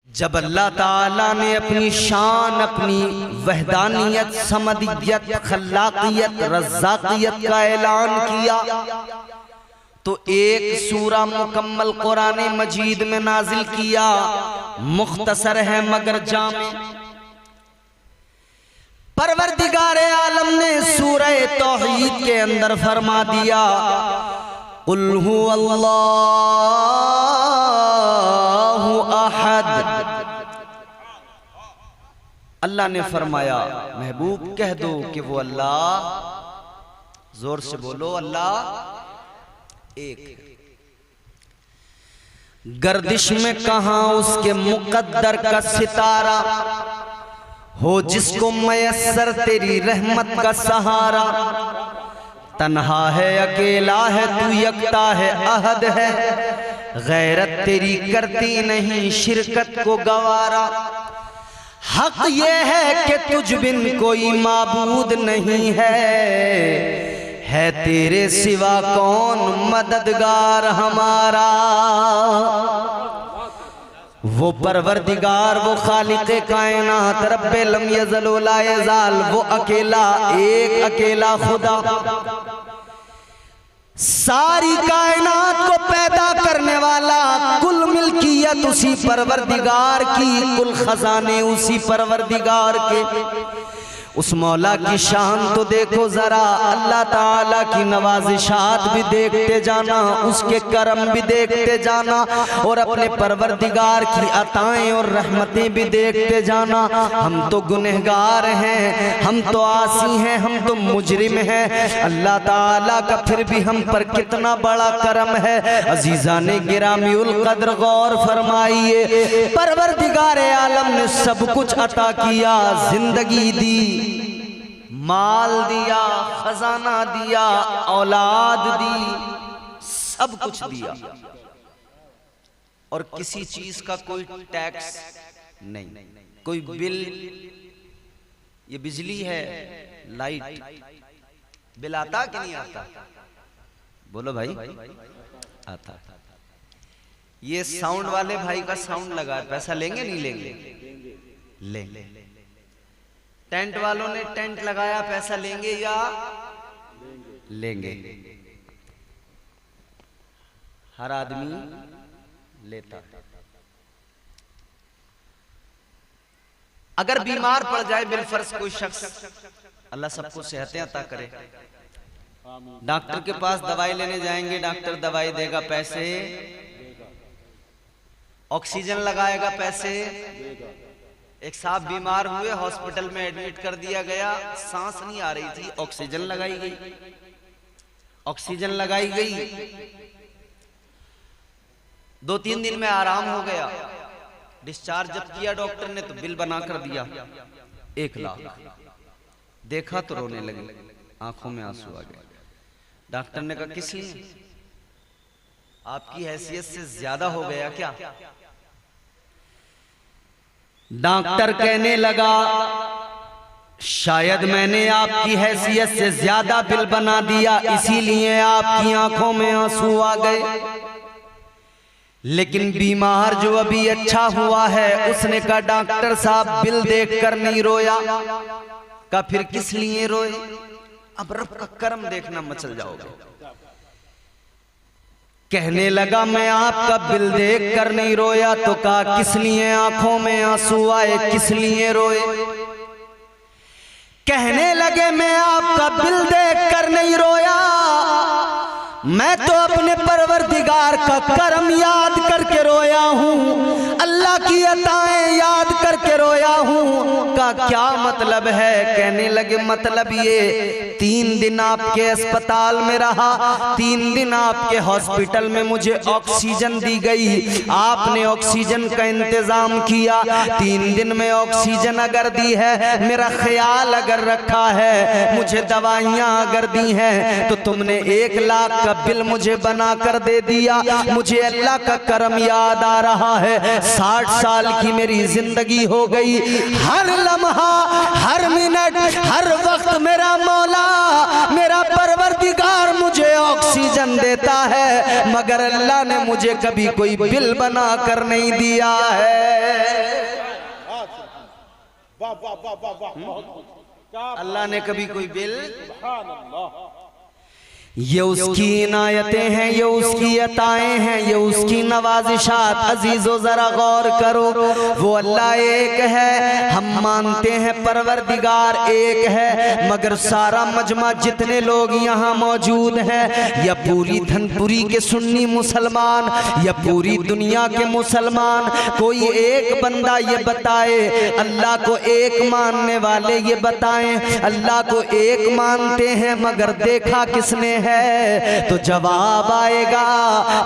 जब अल्लाह ताला ने अपनी शान, अपनी वहदानियत, समदियत, खल्लाकियत, रज़्ज़ाकियत का ऐलान किया तो एक सूरा मुकम्मल कुरान मजीद में नाजिल किया। मुख्तसर है मगर जामे। परवरदिगार आलम ने सूरह तौहीद के अंदर फरमा दिया, कुल हु अल्लाहु अहद। अल्लाह ने फरमाया महबूब कह दो कि वो अल्लाह, जोर से बोलो, अल्लाह एक। गर्दिश में कहां उसके मुकद्दर का सितारा हो, जिसको मयस्सर तेरी रहमत का सहारा। तन्हा है, अकेला है, तू यकता है, अहद है, गैरत तेरी करती नहीं शिरकत को गवारा। हक ये है कि तुझ बिन कोई माबूद नहीं है तेरे सिवा कौन मददगार हमारा। वो परवरदिगार, वो खालिक़े कायनात, रब्बे लम यज़ल व ला यज़ाल, वो अकेला, एक अकेला खुदा सारी कायनात को पैदा करने वाला। कुल मिल्कियत उसी परवरदिगार की, कुल खजाने उसी परवरदिगार के। उस मौला की शान तो देखो जरा, अल्लाह ताला की नवाजिशात भी देखते जाना, उसके करम भी देखते जाना, और अपने परवरदिगार की अताएं और रहमतें भी देखते जाना। हम तो गुनहगार हैं, हम तो आसी हैं, हम तो मुजरिम हैं। अल्लाह ताला का फिर भी हम पर कितना बड़ा करम है। अजीज़ाने गिरामीउल कद्र गौर फरमाइए, परवरदिगार आलम ने सब कुछ अता किया, जिंदगी दी, माल दिया, खजाना दिया, औलाद दी, सब कुछ दिया, और किसी चीज का कोई टैक्स नहीं, कोई बिल। ये बिजली है, लाइट बिल आता कि नहीं आता? बोलो भाई, आता। ये साउंड वाले भाई का साउंड लगा, पैसा लेंगे नहीं लेंगे? लेंगे। टेंट वालों ने टेंट लगाया, पैसा लेंगे या लेंगे? हर आदमी लेता। अगर बीमार पड़ जाए बिलफर्ज कोई शख्स, अल्लाह सबको सेहतें अता करे, डॉक्टर के पास दवाई लेने जाएंगे, डॉक्टर दवाई देगा, पैसे। ऑक्सीजन लगाएगा, पैसे। एक साहब बीमार हुए, हॉस्पिटल में एडमिट कर दिया गया, सांस नहीं आ रही थी, ऑक्सीजन लगाई गई, ऑक्सीजन लगाई गई, 2-3 दिन में आराम हो गया। डिस्चार्ज जब किया डॉक्टर ने तो बिल बना कर दिया 1 लाख। देखा तो रोने लगे, आंखों में आंसू आ गए। डॉक्टर ने कहा किस लिए? आपकी हैसियत से ज्यादा हो गया क्या? डॉक्टर कहने लगा शायद मैंने आपकी हैसियत से ज्यादा बिल बना दिया, इसीलिए आपकी आंखों में आंसू आ गए। लेकिन बीमार जो अभी अच्छा हुआ है, उसने कहा डॉक्टर साहब बिल देखकर नहीं रोया। का फिर किस लिए रोए? अब रब का करम देखना मचल जाओगे। कहने लगा मैं आपका बिल देख कर नहीं रोया, तो कहा किस लिए आंखों में आंसू आए, किस लिए रोए? कहने लगे मैं आपका बिल देख कर नहीं रोया, मैं तो अपने परवरदिगार का करम याद करके रोया हूँ, अल्लाह की अताएं याद करके रोया हूँ। का क्या मतलब है? कहने लगे मतलब ये 3 दिन आपके अस्पताल में रहा, 3 दिन आपके हॉस्पिटल में मुझे ऑक्सीजन दी गई, आपने ऑक्सीजन का इंतजाम किया। 3 दिन में ऑक्सीजन अगर दी है, मेरा ख्याल अगर रखा है, मुझे दवाइयाँ अगर दी हैं, तो तुमने 1 लाख का बिल मुझे बना कर दे दिया। मुझे अल्लाह का करम याद आ रहा है। 60 साल की मेरी जिंदगी हो गई, हर लम्हा, हर मिनट, हर वक्त मेरा मौला, मेरा परवरदिगार मुझे ऑक्सीजन देता है, मगर अल्लाह ने मुझे कभी कोई बिल बना कर नहीं दिया है। वाह वाह वाह वाह, बहुत अल्लाह ने कभी कोई बिल, सुभान अल्लाह, ये उसकी इनायतें हैं, ये उसकी अताएं हैं, ये उसकी नवाजिशात। अजीजो जरा गौर करो, वो अल्लाह एक है, हम मानते हैं परवरदिगार एक है, मगर सारा मजमा जितने लोग यहाँ मौजूद हैं, या पूरी धनपुरी के सुन्नी मुसलमान या पूरी दुनिया के मुसलमान, कोई एक बंदा ये बताए अल्लाह को एक मानने वाले ये बताएं अल्लाह को एक मानते हैं मगर देखा किसने है, तो जवाब आएगा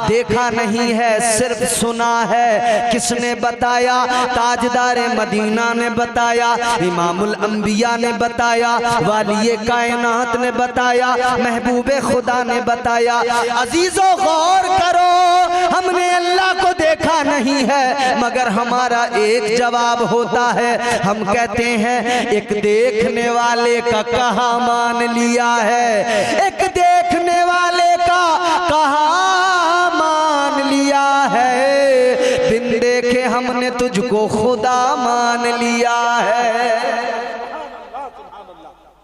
देखा नहीं है, सिर्फ सुना है। किसने बताया? ताजदार मदीना ने बताया, इमामुल अंबिया ने बताया, वालिए कायनात ने बताया, महबूबे खुदा ने बताया। अजीजों गौर करो, हमने अल्लाह को देखा नहीं है मगर हमारा एक जवाब होता है, हम कहते हैं एक देखने वाले का कहा मान लिया है, एक देखने वाले का कहा मान लिया है, बिन देखे हमने तुझको खुदा मान लिया है।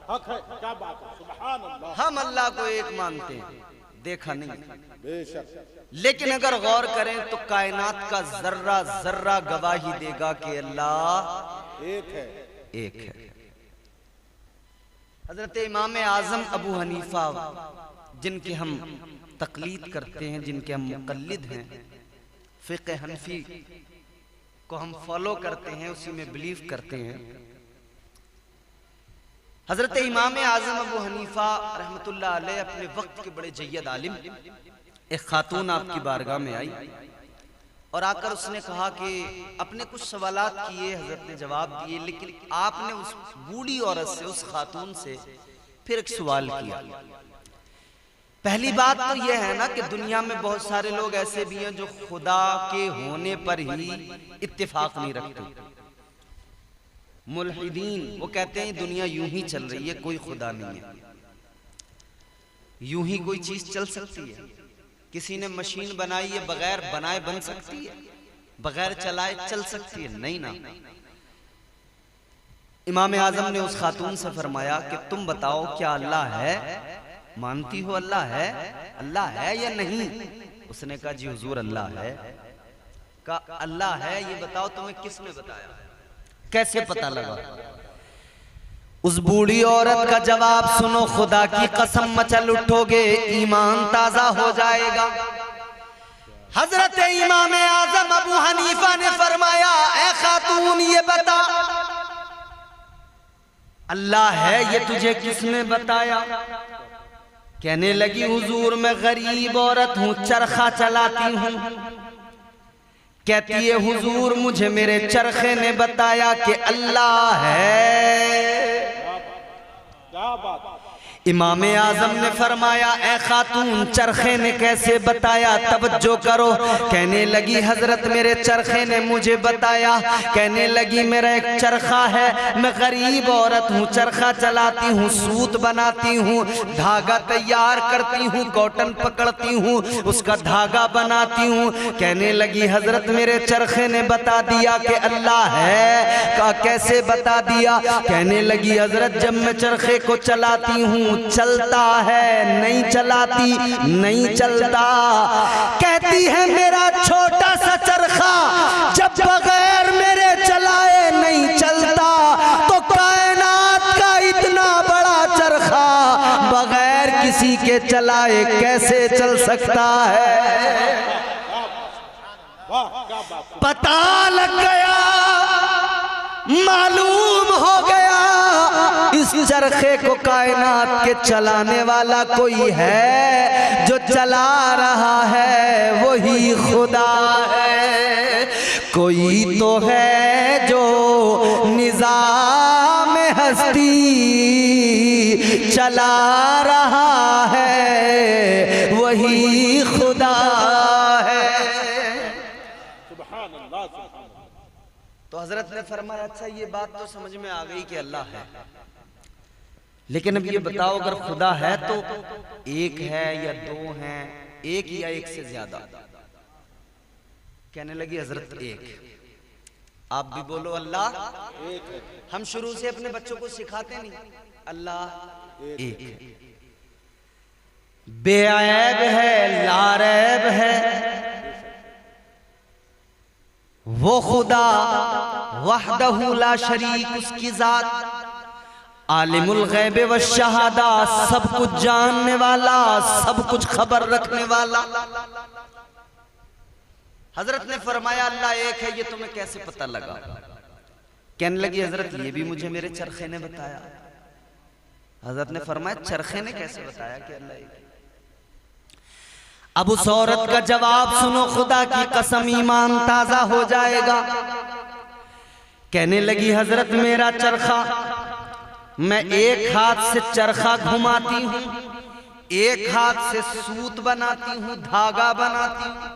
हक है, क्या बात है, सुभान अल्लाह। हम अल्लाह को एक मानते हैं, देखा नहीं, बेशक, लेकिन अगर गौर करें तो कायनात का जर्रा जर्रा गवाही देगा कि अल्लाह एक है, एक है। हजरत इमाम आजम अबू हनीफा जिनके हम तकलीद करते हैं, जिनके हम मुकल्लिद हैं, फ़िक़्ह हनफी को हम फॉलो करते हैं, उसी में बिलीव करते हैं। हजरत इमाम आजम अबू हनीफा रहमतुल्लाह अलैह अपने वक्त के बड़े जय्यद आलिम, एक खातून आपकी बारगाह में आई और आकर उसने कहा कि अपने कुछ सवालात किए, हजरत ने जवाब दिए, लेकिन आपने उस बूढ़ी औरत से, उस खातून से फिर एक सवाल किया। पहली बात तो यह है ना कि दुनिया में बहुत सारे लोग ऐसे भी हैं जो खुदा के होने पर ही इत्तेफाक नहीं रखते। मुल्हिदीन वो कहते हैं दुनिया यूं ही चल रही है, कोई खुदा नहीं है, यूं ही कोई चीज चल सकती है। किसी ने मशीन बनाई है, बगैर बनाए बन सकती है, बगैर चलाए चल सकती है? नहीं ना। इमाम आजम ने उस खातून से फरमाया कि तुम बताओ क्या अल्लाह है? मानती हो अल्लाह है? अल्लाह है या नहीं? उसने कहा जी हुजूर अल्लाह है। कहा अल्लाह है, ये बताओ तुम्हें किसने बताया, कैसे पता लगा? उस बूढ़ी औरत का जवाब सुनो, खुदा की कसम मचल उठोगे, ईमान ताजा हो जाएगा। हजरत इमाम आजम अबू हनीफा ने फरमाया ऐ खातून ये बता अल्लाह है ये तुझे किसने बताया? कहने लगी हुजूर मैं गरीब औरत हूं, चरखा चलाती हूं। कहती है हुजूर मुझे मेरे चरखे ने बताया कि अल्लाह है। क्या बात। इमाम आजम ने फरमाया ऐ खातून चरखे ने कैसे बताया? तवज्जो करो। कहने लगी हजरत मेरे चरखे ने मुझे बताया। कहने लगी मेरा एक चरखा है, मैं गरीब औरत हूँ, चरखा चलाती हूँ, सूत बनाती हूँ, धागा तैयार करती हूँ, कॉटन पकड़ती हूँ, उसका धागा बनाती हूँ। कहने लगी हजरत मेरे चरखे ने बता दिया कि अल्लाह है। का कैसे बता दिया? कहने लगी हजरत जब मैं चरखे को चलाती हूँ चलता है, नहीं चलाती नहीं चलता। कहती है मेरा छोटा सा चरखा जब बगैर मेरे चलाए नहीं चलता, तो कायनात का इतना बड़ा चरखा बगैर किसी के चलाए कैसे चल सकता है? पता लग गया, मालूम हो गया इस चरखे को कायनात के चलाने वाला कोई है, जो चला रहा है वही खुदा है। कोई तो है जो निज़ाम हस्ती चला रहा है, वही खुदा है। तो हजरत ने फरमाया अच्छा ये बात तो समझ में आ गई कि अल्लाह है, लेकिन अब ये बताओ अगर खुदा है तो एक है या दो हैं, एक या एक से ज्यादा? कहने लगी हजरत एक। आप भी बोलो अल्लाह एक है। हम शुरू से अपने बच्चों को सिखाते नहीं, अल्लाह एक है, बेऐब है, लारैब है वो खुदा, वहदहू ला शरीक, उसकी जात, आलिमुल गैब व शहादा, सब कुछ जानने वाला, सब कुछ खबर रखने वाला। हजरत ने फरमाया अल्लाह एक है, ये तुम्हें कैसे पता लगा? कहने लगी हजरत ये भी मुझे मेरे चरखे ने बताया। हजरत ने फरमाया चरखे ने कैसे बताया कि अल्लाह एक है? अब उस औरत का जवाब सुनो, खुदा की कसम ईमान ताजा हो जाएगा। कहने लगी हजरत मेरा चरखा, मैं एक हाथ से चरखा घुमाती हूं, एक हाथ से सूत बनाती हूं, धागा बनाती हूं।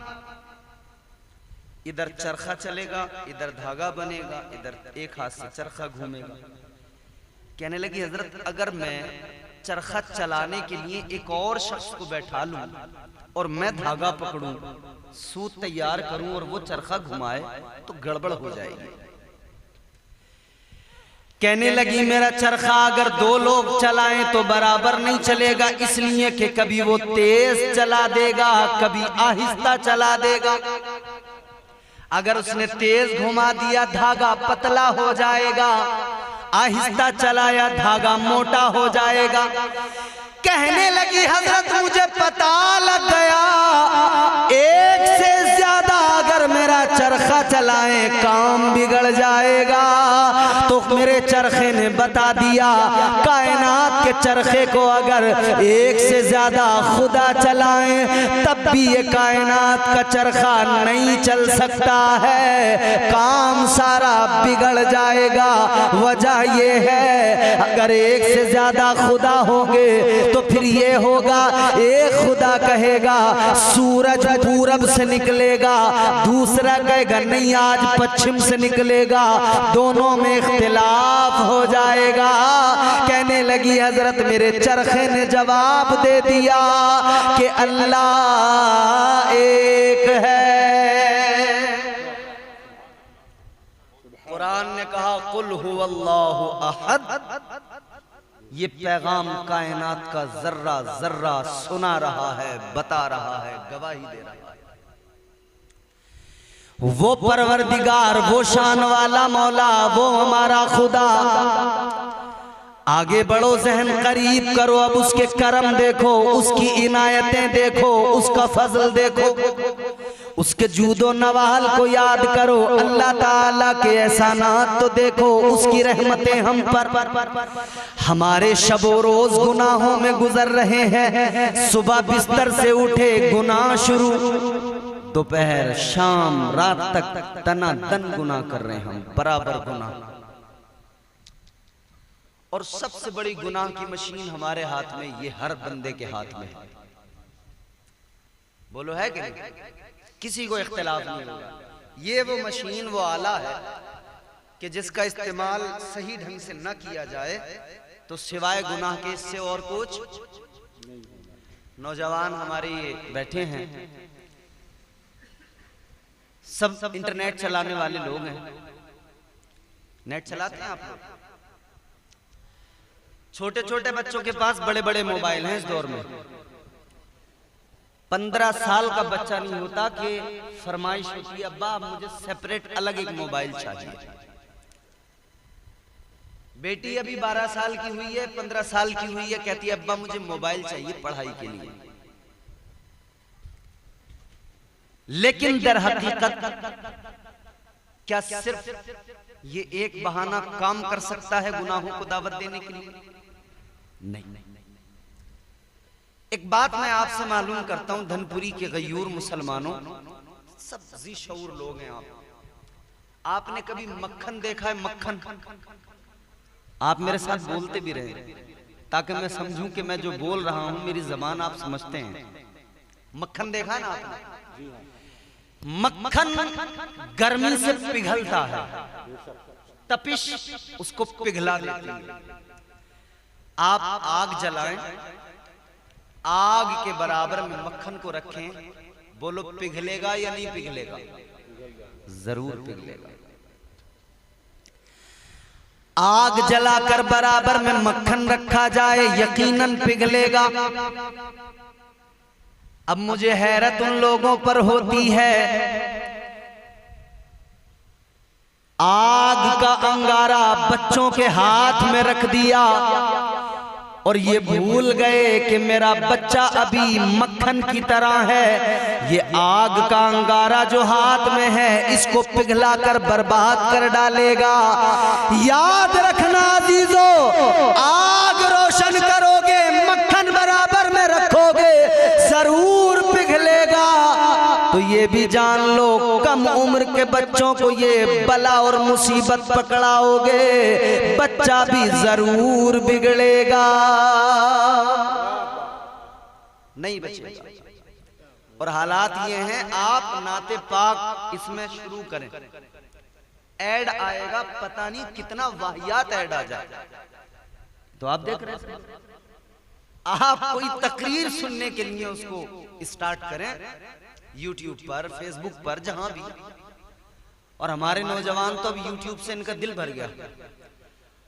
इधर चरखा चलेगा, इधर धागा बनेगा, इधर एक हाथ से चरखा घूमेगा। कहने लगी हजरत अगर मैं चरखा चलाने के लिए एक और शख्स को बैठा लूं और मैं धागा पकड़ूं, सूत तैयार करूं और वो चरखा घुमाए तो गड़बड़ हो जाएगी। कहने लगी मेरा चरखा अगर दो लोग चलाएं तो बराबर नहीं चलेगा, इसलिए कि कभी वो तेज चला देगा, कभी आहिस्ता चला देगा। अगर उसने तेज घुमा दिया धागा पतला हो जाएगा, आहिस्ता चलाया धागा मोटा हो जाएगा। कहने लगी हजरत मुझे पता लग गया, एक से ज्यादा अगर मेरा चरखा चलाएं काम बिगड़ जाएगा। तो मेरे चरखे ने बता दिया कायनात के चरखे को अगर एक से ज्यादा खुदा चलाएं तब भी ये कायनात का चरखा नहीं चल सकता है, काम सारा बिगड़ जाएगा। वजह ये है अगर एक से ज्यादा खुदा होंगे तो फिर ये होगा, एक खुदा कहेगा सूरज पूरब से निकलेगा, दूसरा कहेगा नहीं आज पश्चिम से निकलेगा, दोनों में इख्तिलाफ हो जाएगा। कहने लगी हजरत मेरे चरखे ने जवाब दे दिया कि अल्लाह एक है। कुरान ने कहा कुल हुवल्लाहु अहद, ये पैगाम कायनात का जर्रा जर्रा सुना रहा है, बता रहा है, गवाही दे रहा है। वो परवरदिगार, वो शान वाला मौला, वो हमारा खुदा। आगे बढ़ो, जहन करीब करो, अब उसके करम देखो, उसकी इनायतें देखो, उसका फजल देखो, उसके जूदो नवाल को याद करो, अल्लाह ताला के एहसानात तो देखो, उसकी रहमतें हम पर। हमारे शबो रोज गुनाहों में गुजर रहे हैं, सुबह बिस्तर से उठे गुनाह शुरू, दोपहर शाम रात तक तना तन गुनाह कर रहे हैं हम, बराबर गुनाह। और सबसे बड़ी गुनाह की मशीन हमारे हाथ में, ये हर बंदे के हाथ में है। बोलो है कि नहीं? किसी को इख्तिलाफ नहीं होगा। ये वो मशीन, वो आला है कि जिसका इस्तेमाल सही ढंग से न किया जाए तो सिवाय गुनाह के इससे और कुछ। नौजवान हमारे ये बैठे हैं, सब इंटरनेट चलाने वाले लोग हैं। नेट चलाते हैं आप लोग? छोटे छोटे बच्चों के पास बड़े बड़े मोबाइल हैं इस दौर में। 15 साल का बच्चा नहीं होता कि फरमाइश होती है अब्बा मुझे सेपरेट अलग एक मोबाइल चाहिए। बेटी अभी 12 साल की हुई है, 15 साल की हुई है, कहती है अब्बा मुझे मोबाइल चाहिए पढ़ाई के लिए। लेकिन दर हकीकत क्या सिर्फ ये एक बहाना काम कर सकता है गुनाहों को दावत देने के लिए? नहीं। एक बात मैं आपसे मालूम करता हूं, धनपुरी के गयूर मुसलमानों, सब जी शऊर लोग हैं आपने कभी मक्खन देखा है? मक्खन आप मेरे साथ बोलते भी रहे ताकि मैं समझूं कि मैं जो बोल रहा हूं मेरी जबान आप समझते हैं। मक्खन देखा ना आपने? मक्खन गर्मी से पिघलता है, तपिश उसको पिघला देती है। आप आग जलाएं, आग के बराबर में मक्खन को रखें, बोलो पिघलेगा या नहीं पिघलेगा? जरूर पिघलेगा। आग जलाकर बराबर में मक्खन रखा जाए यकीनन पिघलेगा। अब मुझे हैरत उन लोगों पर होती है, आग का अंगारा बच्चों के हाथ में रख दिया और ये भूल गए कि मेरा बच्चा अभी मक्खन की तरह है। ये आग का अंगारा जो हाथ में है इसको पिघलाकर बर्बाद कर डालेगा। याद रखना अजीजों, आग रोशन करोगे, मक्खन बराबर में रखोगे, जरूर पिघलेगा। तो ये भी जान लो, कम उम्र के बच्चों को ये बला और मुसीबत पकड़ाओगे, बच्चा भी जरूर बिगड़ेगा, नहीं बचेगा। और हालात ये हैं, आप नाते पाक इसमें शुरू करें, ऐड आएगा, पता नहीं कितना वाहियात ऐड आ जाए। तो आप देख रहे हैं, आप कोई तकरीर सुनने के लिए उसको स्टार्ट करें YouTube पर, Facebook पर, जहां भी। और हमारे नौजवान तो अब YouTube से इनका दिल भर गया,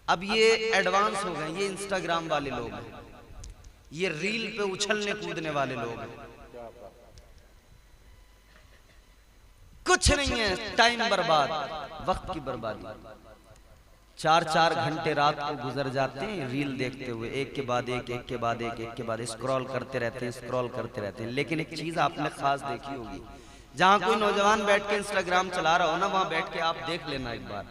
अब ये एडवांस हो गए, ये इंस्टाग्राम वाले लोग हैं, ये रील पे उछलने कूदने वाले लोग हैं। कुछ नहीं है, टाइम बर्बाद, वक्त की बर्बादी। 4-4 घंटे रात को गुजर जाते हैं रील देखते हुए, एक के बाद एक, एक के बाद एक, एक के बाद स्क्रॉल करते रहते हैं, स्क्रॉल करते रहते हैं। लेकिन एक चीज आपने खास देखी होगी, जहां कोई नौजवान बैठ के इंस्टाग्राम चला रहा हो ना, वहां बैठ के आप देख लेना एक बार,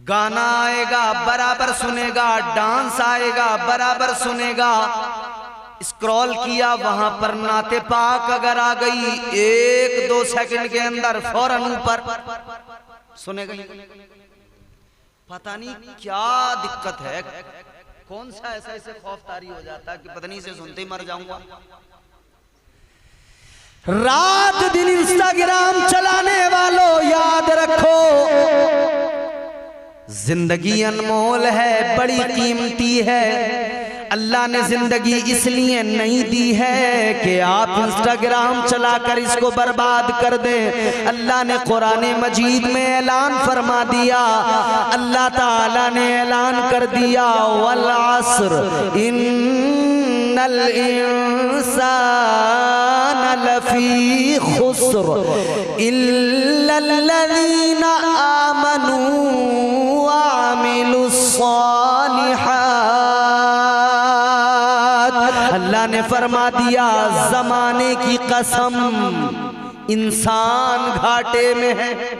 गाना आएगा बराबर सुनेगा, डांस आएगा बराबर सुनेगा, स्क्रॉल किया वहां पर नाते पाक अगर आ गई, 1-2 सेकंड के अंदर फौरन ऊपर सुनेगा। पता नहीं क्या दिक्कत है, कौन सा ऐसा इसे खौफ तारी हो जाता है कि पता नहीं इसे सुनते ही मर जाऊंगा। रात दिन इंस्टाग्राम चलाने वालों, याद रखो, जिंदगी अनमोल है, बड़ी कीमती है। अल्लाह ने जिंदगी इसलिए नहीं दी है कि आप इंस्टाग्राम चलाकर इसको बर्बाद कर दें। अल्लाह ने कुरान मजीद में ऐलान फरमा दिया, अल्लाह ताला ने ऐलान कर दिया, वल अस्र इन्नल इंसान लफी खुस्र इल्लल्लज़ीना आमनू व अमिलुस्सालिहात। अल्लाह ने फरमा दिया, जमाने की कसम, इंसान घाटे में है।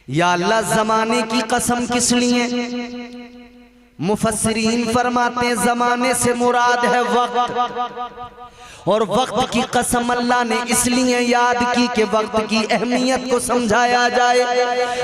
या अल्लाह जमाने की कसम किस लिए? मुफस्सिरीन फरमाते हैं जमाने से मुराद है वक्त, और वक्त की कसम अल्लाह ने इसलिए याद की कि वक्त की अहमियत को समझाया जाए,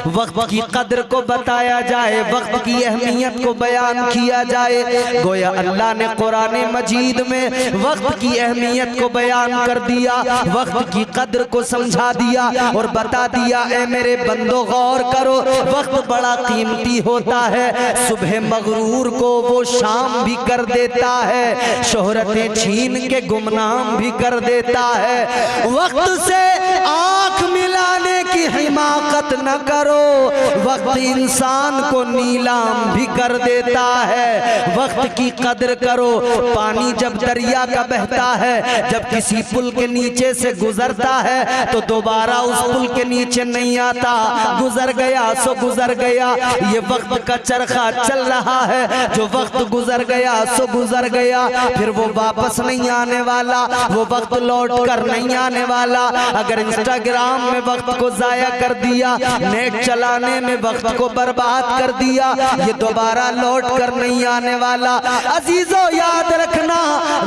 वक्त की कदर को बताया जाए, वक्त की अहमियत को बयान किया जाए। गोया अल्लाह ने कुरान मजीद में वक्त की अहमियत को बयान कर दिया, वक्त की कदर को समझा दिया और बता दिया, ए मेरे बंदो गौर करो, वक्त बड़ा कीमती होता है। सुबह मगरूर को वो शाम भी कर देता है, शोहरतें छीन के गुमनाम भी कर देता है। वक्त से आंख मिलाने की हिमाकत न करो, वक्त इंसान को नीलाम भी कर देता है। वक्त की कदर करो। पानी जब दरिया का बहता है, जब किसी पुल के नीचे से गुजरता है तो दोबारा उस पुल के नीचे नहीं आता, गुजर गया सो गुजर गया। ये वक्त का चरखा चल रहा है, जो वक्त गुजर गया सो गुजर गया, फिर वो वापस नहीं आने वाला, वो वक्त लौट कर नहीं आने वाला। अगर इंस्टाग्राम में वक्त को जाया कर दिया, नेट चलाने में वक्त को बर्बाद कर दिया, ये दोबारा लौट कर नहीं आने वाला। अजीजों याद रखना,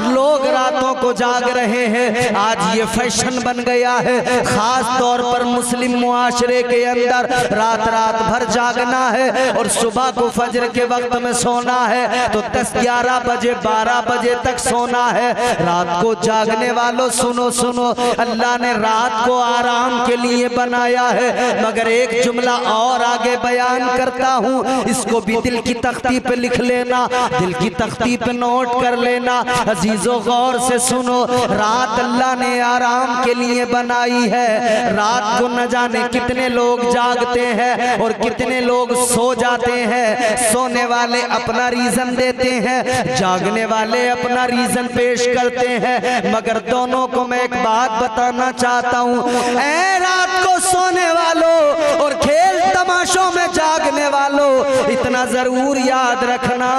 लोग रातों को जाग रहे हैं, आज ये फैशन बन गया है, खास तौर पर मुस्लिम मुआशरे के अंदर रात रात भर जागना है और सुबह को फजर के वक्त में सोना है, तो 10-11 बजे 12 बजे तक सोना है। रात को जागने वालों सुनो सुनो, अल्लाह ने रात को आराम के लिए बनाया, बनाया है। मगर एक जुमला और आगे बयान करता हूँ, इसको भी दिल की तख्ती पे लिख लेना, दिल की तख्ती पे नोट कर लेना। अजीजों गौर से सुनो, रात अल्लाह ने आराम के लिए बनाई है। रात को न जाने कितने लोग जागते हैं और कितने लोग सो जाते हैं। सोने वाले अपना रीजन देते हैं, जागने वाले अपना रीजन पेश करते हैं। मगर दोनों को मैं एक बात बताना चाहता हूँ, ऐ रात को सोने वालों और खेल तमाशों में जागने वालों, इतना जरूर याद रखना,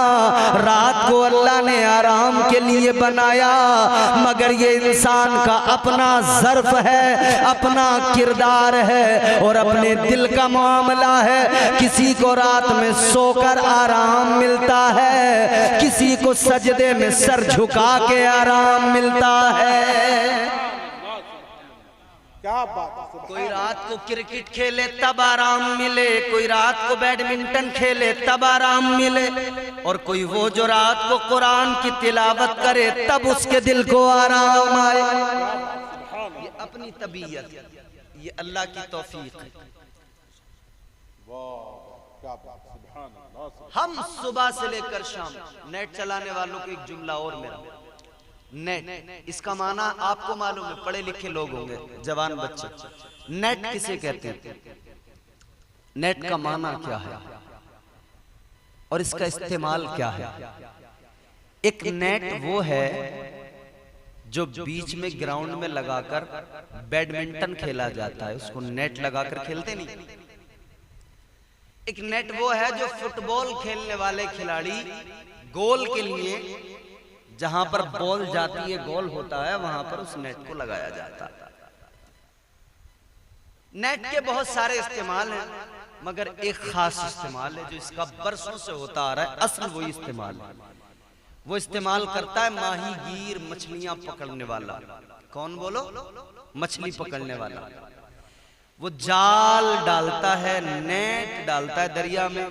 रात को अल्लाह ने आराम के लिए बनाया, मगर ये इंसान का अपना ज़र्फ है, अपना किरदार है और अपने दिल का मामला है। किसी को रात में सोकर आराम मिलता है, किसी को सजदे में सर झुका के आराम मिलता है। क्या बात है। कोई रात को क्रिकेट खेले तब आराम मिले, कोई रात को बैडमिंटन खेले तब आराम मिले, और कोई वो जो रात को कुरान की तिलावत करे तब उसके दिल को आराम आए। ये अपनी तबीयत, ये अल्लाह की तौफीक है। क्या बात, सुभान अल्लाह। हम सुबह से लेकर शाम, नेट चलाने वालों को एक जुमला और मेरा, नेट इसका माना आपको मालूम है, पढ़े लिखे लोग होंगे, जवान बच्चे, नेट किसे कहते हैं, नेट का माना क्या है और इसका इस्तेमाल क्या है। एक नेट वो है जो बीच में ग्राउंड में लगाकर बैडमिंटन खेला जाता है, उसको नेट लगाकर खेलते नहीं। एक नेट वो है जो फुटबॉल खेलने वाले खिलाड़ी गोल के लिए, जहां पर बॉल जाती है गोल होता है, वहां पर उस नेट को लगाया जाता है। नेट के बहुत सारे इस्तेमाल हैं, मगर एक खास इस्तेमाल है जो इसका बरसों से होता आ रहा है, असल वही इस्तेमाल है। वो इस्तेमाल करता है माहीगीर, मछलियां पकड़ने वाला। कौन बोलो? मछली पकड़ने वाला। वो जाल डालता है, नेट डालता है दरिया में,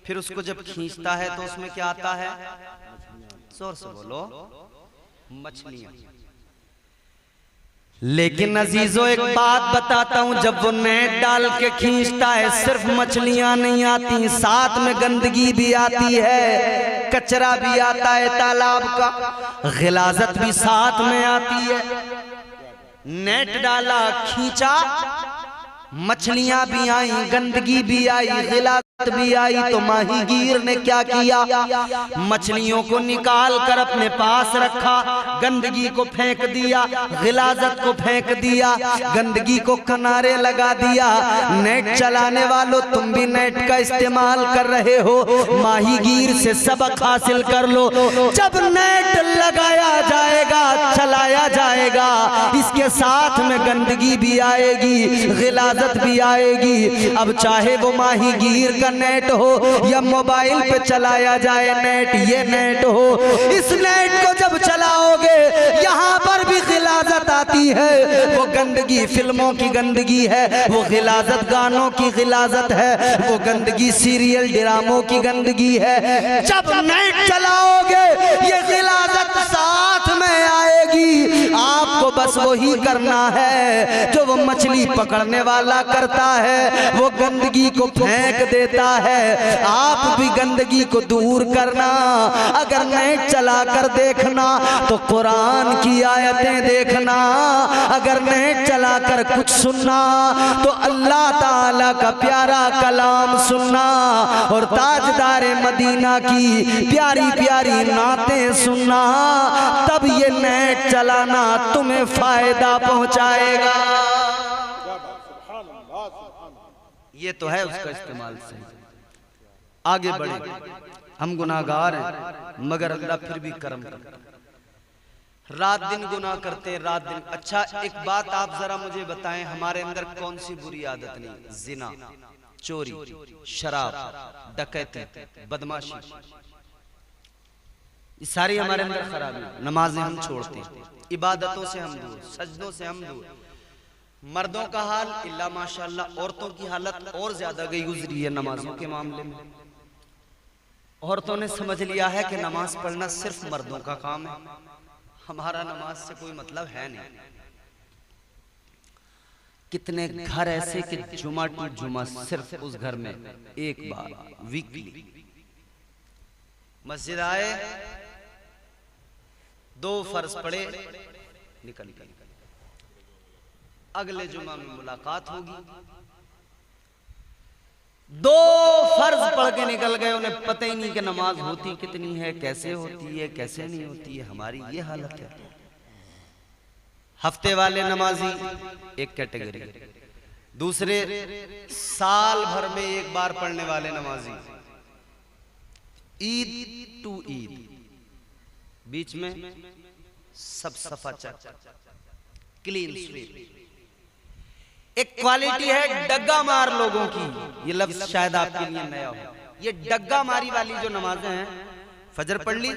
फिर उसको जब खींचता है तो उसमें क्या आता है? जोर से बोलो, मछलियां। लेकिन अजीजों एक बात बताता हूं, जब वो नेट डाल के खींचता है सिर्फ मछलियां नहीं आती, साथ में गंदगी भी आती है, कचरा भी आता है तालाब का, गिलाजत भी साथ में आती है। नेट डाला, खींचा, मछलियां भी आई, गंदगी भी आई, गिलाजत भी आई, तो माहीगीर ने क्या किया? मछलियों को निकाल कर अपने पास रखा, गंदगी को फेंक दिया, गिलाजत को फेंक दिया, गंदगी को किनारे लगा दिया। नेट चलाने वालों, तुम भी नेट का इस्तेमाल कर रहे हो, माहीगीर से सबक हासिल कर लो। जब नेट लगाया जाएगा, चलाया जाएगा, इसके साथ में गंदगी भी आएगी, गिलाजत भी आएगी। अब चाहे वो माहीगीर का नेट हो या मोबाइल पे चलाया जाए नेट, ये नेट हो, इस नेट को जब चलाओगे यहाँ पर भी गिलाजत आती है। वो गंदगी फिल्मों की गंदगी है, वो गिलाजत गानों की गिलाजत है, वो गंदगी सीरियल ड्रामों की गंदगी है। जब नेट चलाओगे ये गिलाजत साथ में आएगी। आपको बस वही करना है जो वो मछली पकड़ने वाला करता है, वो गंदगी को फेंक देता है। आप भी गंदगी को दूर करना। अगर नेट चलाकर देखना तो कुरान की आयतें देखना, अगर नेट चलाकर कुछ सुनना तो अल्लाह ताला का प्यारा कलाम सुनना और ताजदारे मदीना की प्यारी प्यारी नातें सुनना, तब ये नेट चलाना तुम्हें फायदा पहुंचाएगा। ये तो है उसका इस्तेमाल सही। आगे बढ़े, हम गुनाहगार हैं मगर अल्लाह फिर भी करम करता है। रात दिन गुनाह करते, रात दिन। अच्छा एक बात आप जरा मुझे बताएं, हमारे अंदर कौन सी बुरी आदत नहीं? जिना, चोरी, शराब, डकैती, बदमाशी, ये सारी हमारे अंदर खराबी। नमाजें हम छोड़ते हैं, इबादतों से हम दूर, सजदों से हम दूर। मर्दों का हाल इल्ला माशाअल्लाह, औरतों की हालत और ज्यादा गई गुजरी है नमाजों के मामले में। औरतों ने समझ लिया है कि नमाज पढ़ना सिर्फ मर्दों का काम है, हमारा नमाज से कोई मतलब है नहीं। कितने घर ऐसे कि जुमा टू जुमा सिर्फ उस घर में एक बार वीकली मस्जिद आए, 2 फर्ज पढ़े, निकल गए, अगले जुमा में मुलाकात होगी। 2 फर्ज पढ़ के निकल गए, उन्हें पता ही नहीं कि नमाज होती कितनी है, कैसे होती है, कैसे नहीं होती है। हमारी ये हालत है। हफ्ते वाले नमाजी एक कैटेगरी, दूसरे साल भर में एक बार पढ़ने वाले नमाजी, ईद टू ईद बीच में सब सफा चक, क्लीन स्वीप। एक क्वालिटी है डग्गा मार लोगों की, ये लफ्ज शायद आपके लिए नया हो। ये डग्गा मारी वाली जो नमाजें हैं, फजर पढ़ ली,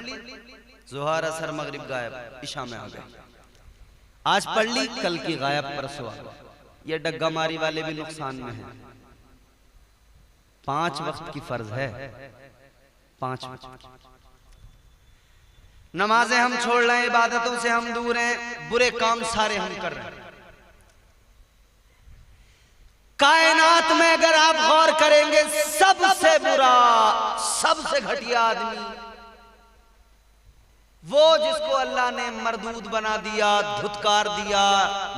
जोहर असर मगरिब गायब, इशा में आ गए, आज पढ़ ली, कल की गायब, परसों आ गई। ये डग्गा मारी वाले भी नुकसान में हैं। 5 वक्त की फर्ज है, 5 वक्त नमाजें हम छोड़ रहे हैं, इबादतों से हम दूर हैं, बुरे काम सारे हम कर रहे हैं। कायनात में अगर आप गौर करेंगे, सबसे बुरा, सबसे घटिया आदमी वो जिसको अल्लाह ने मरदूद बना दिया, धुतकार दिया,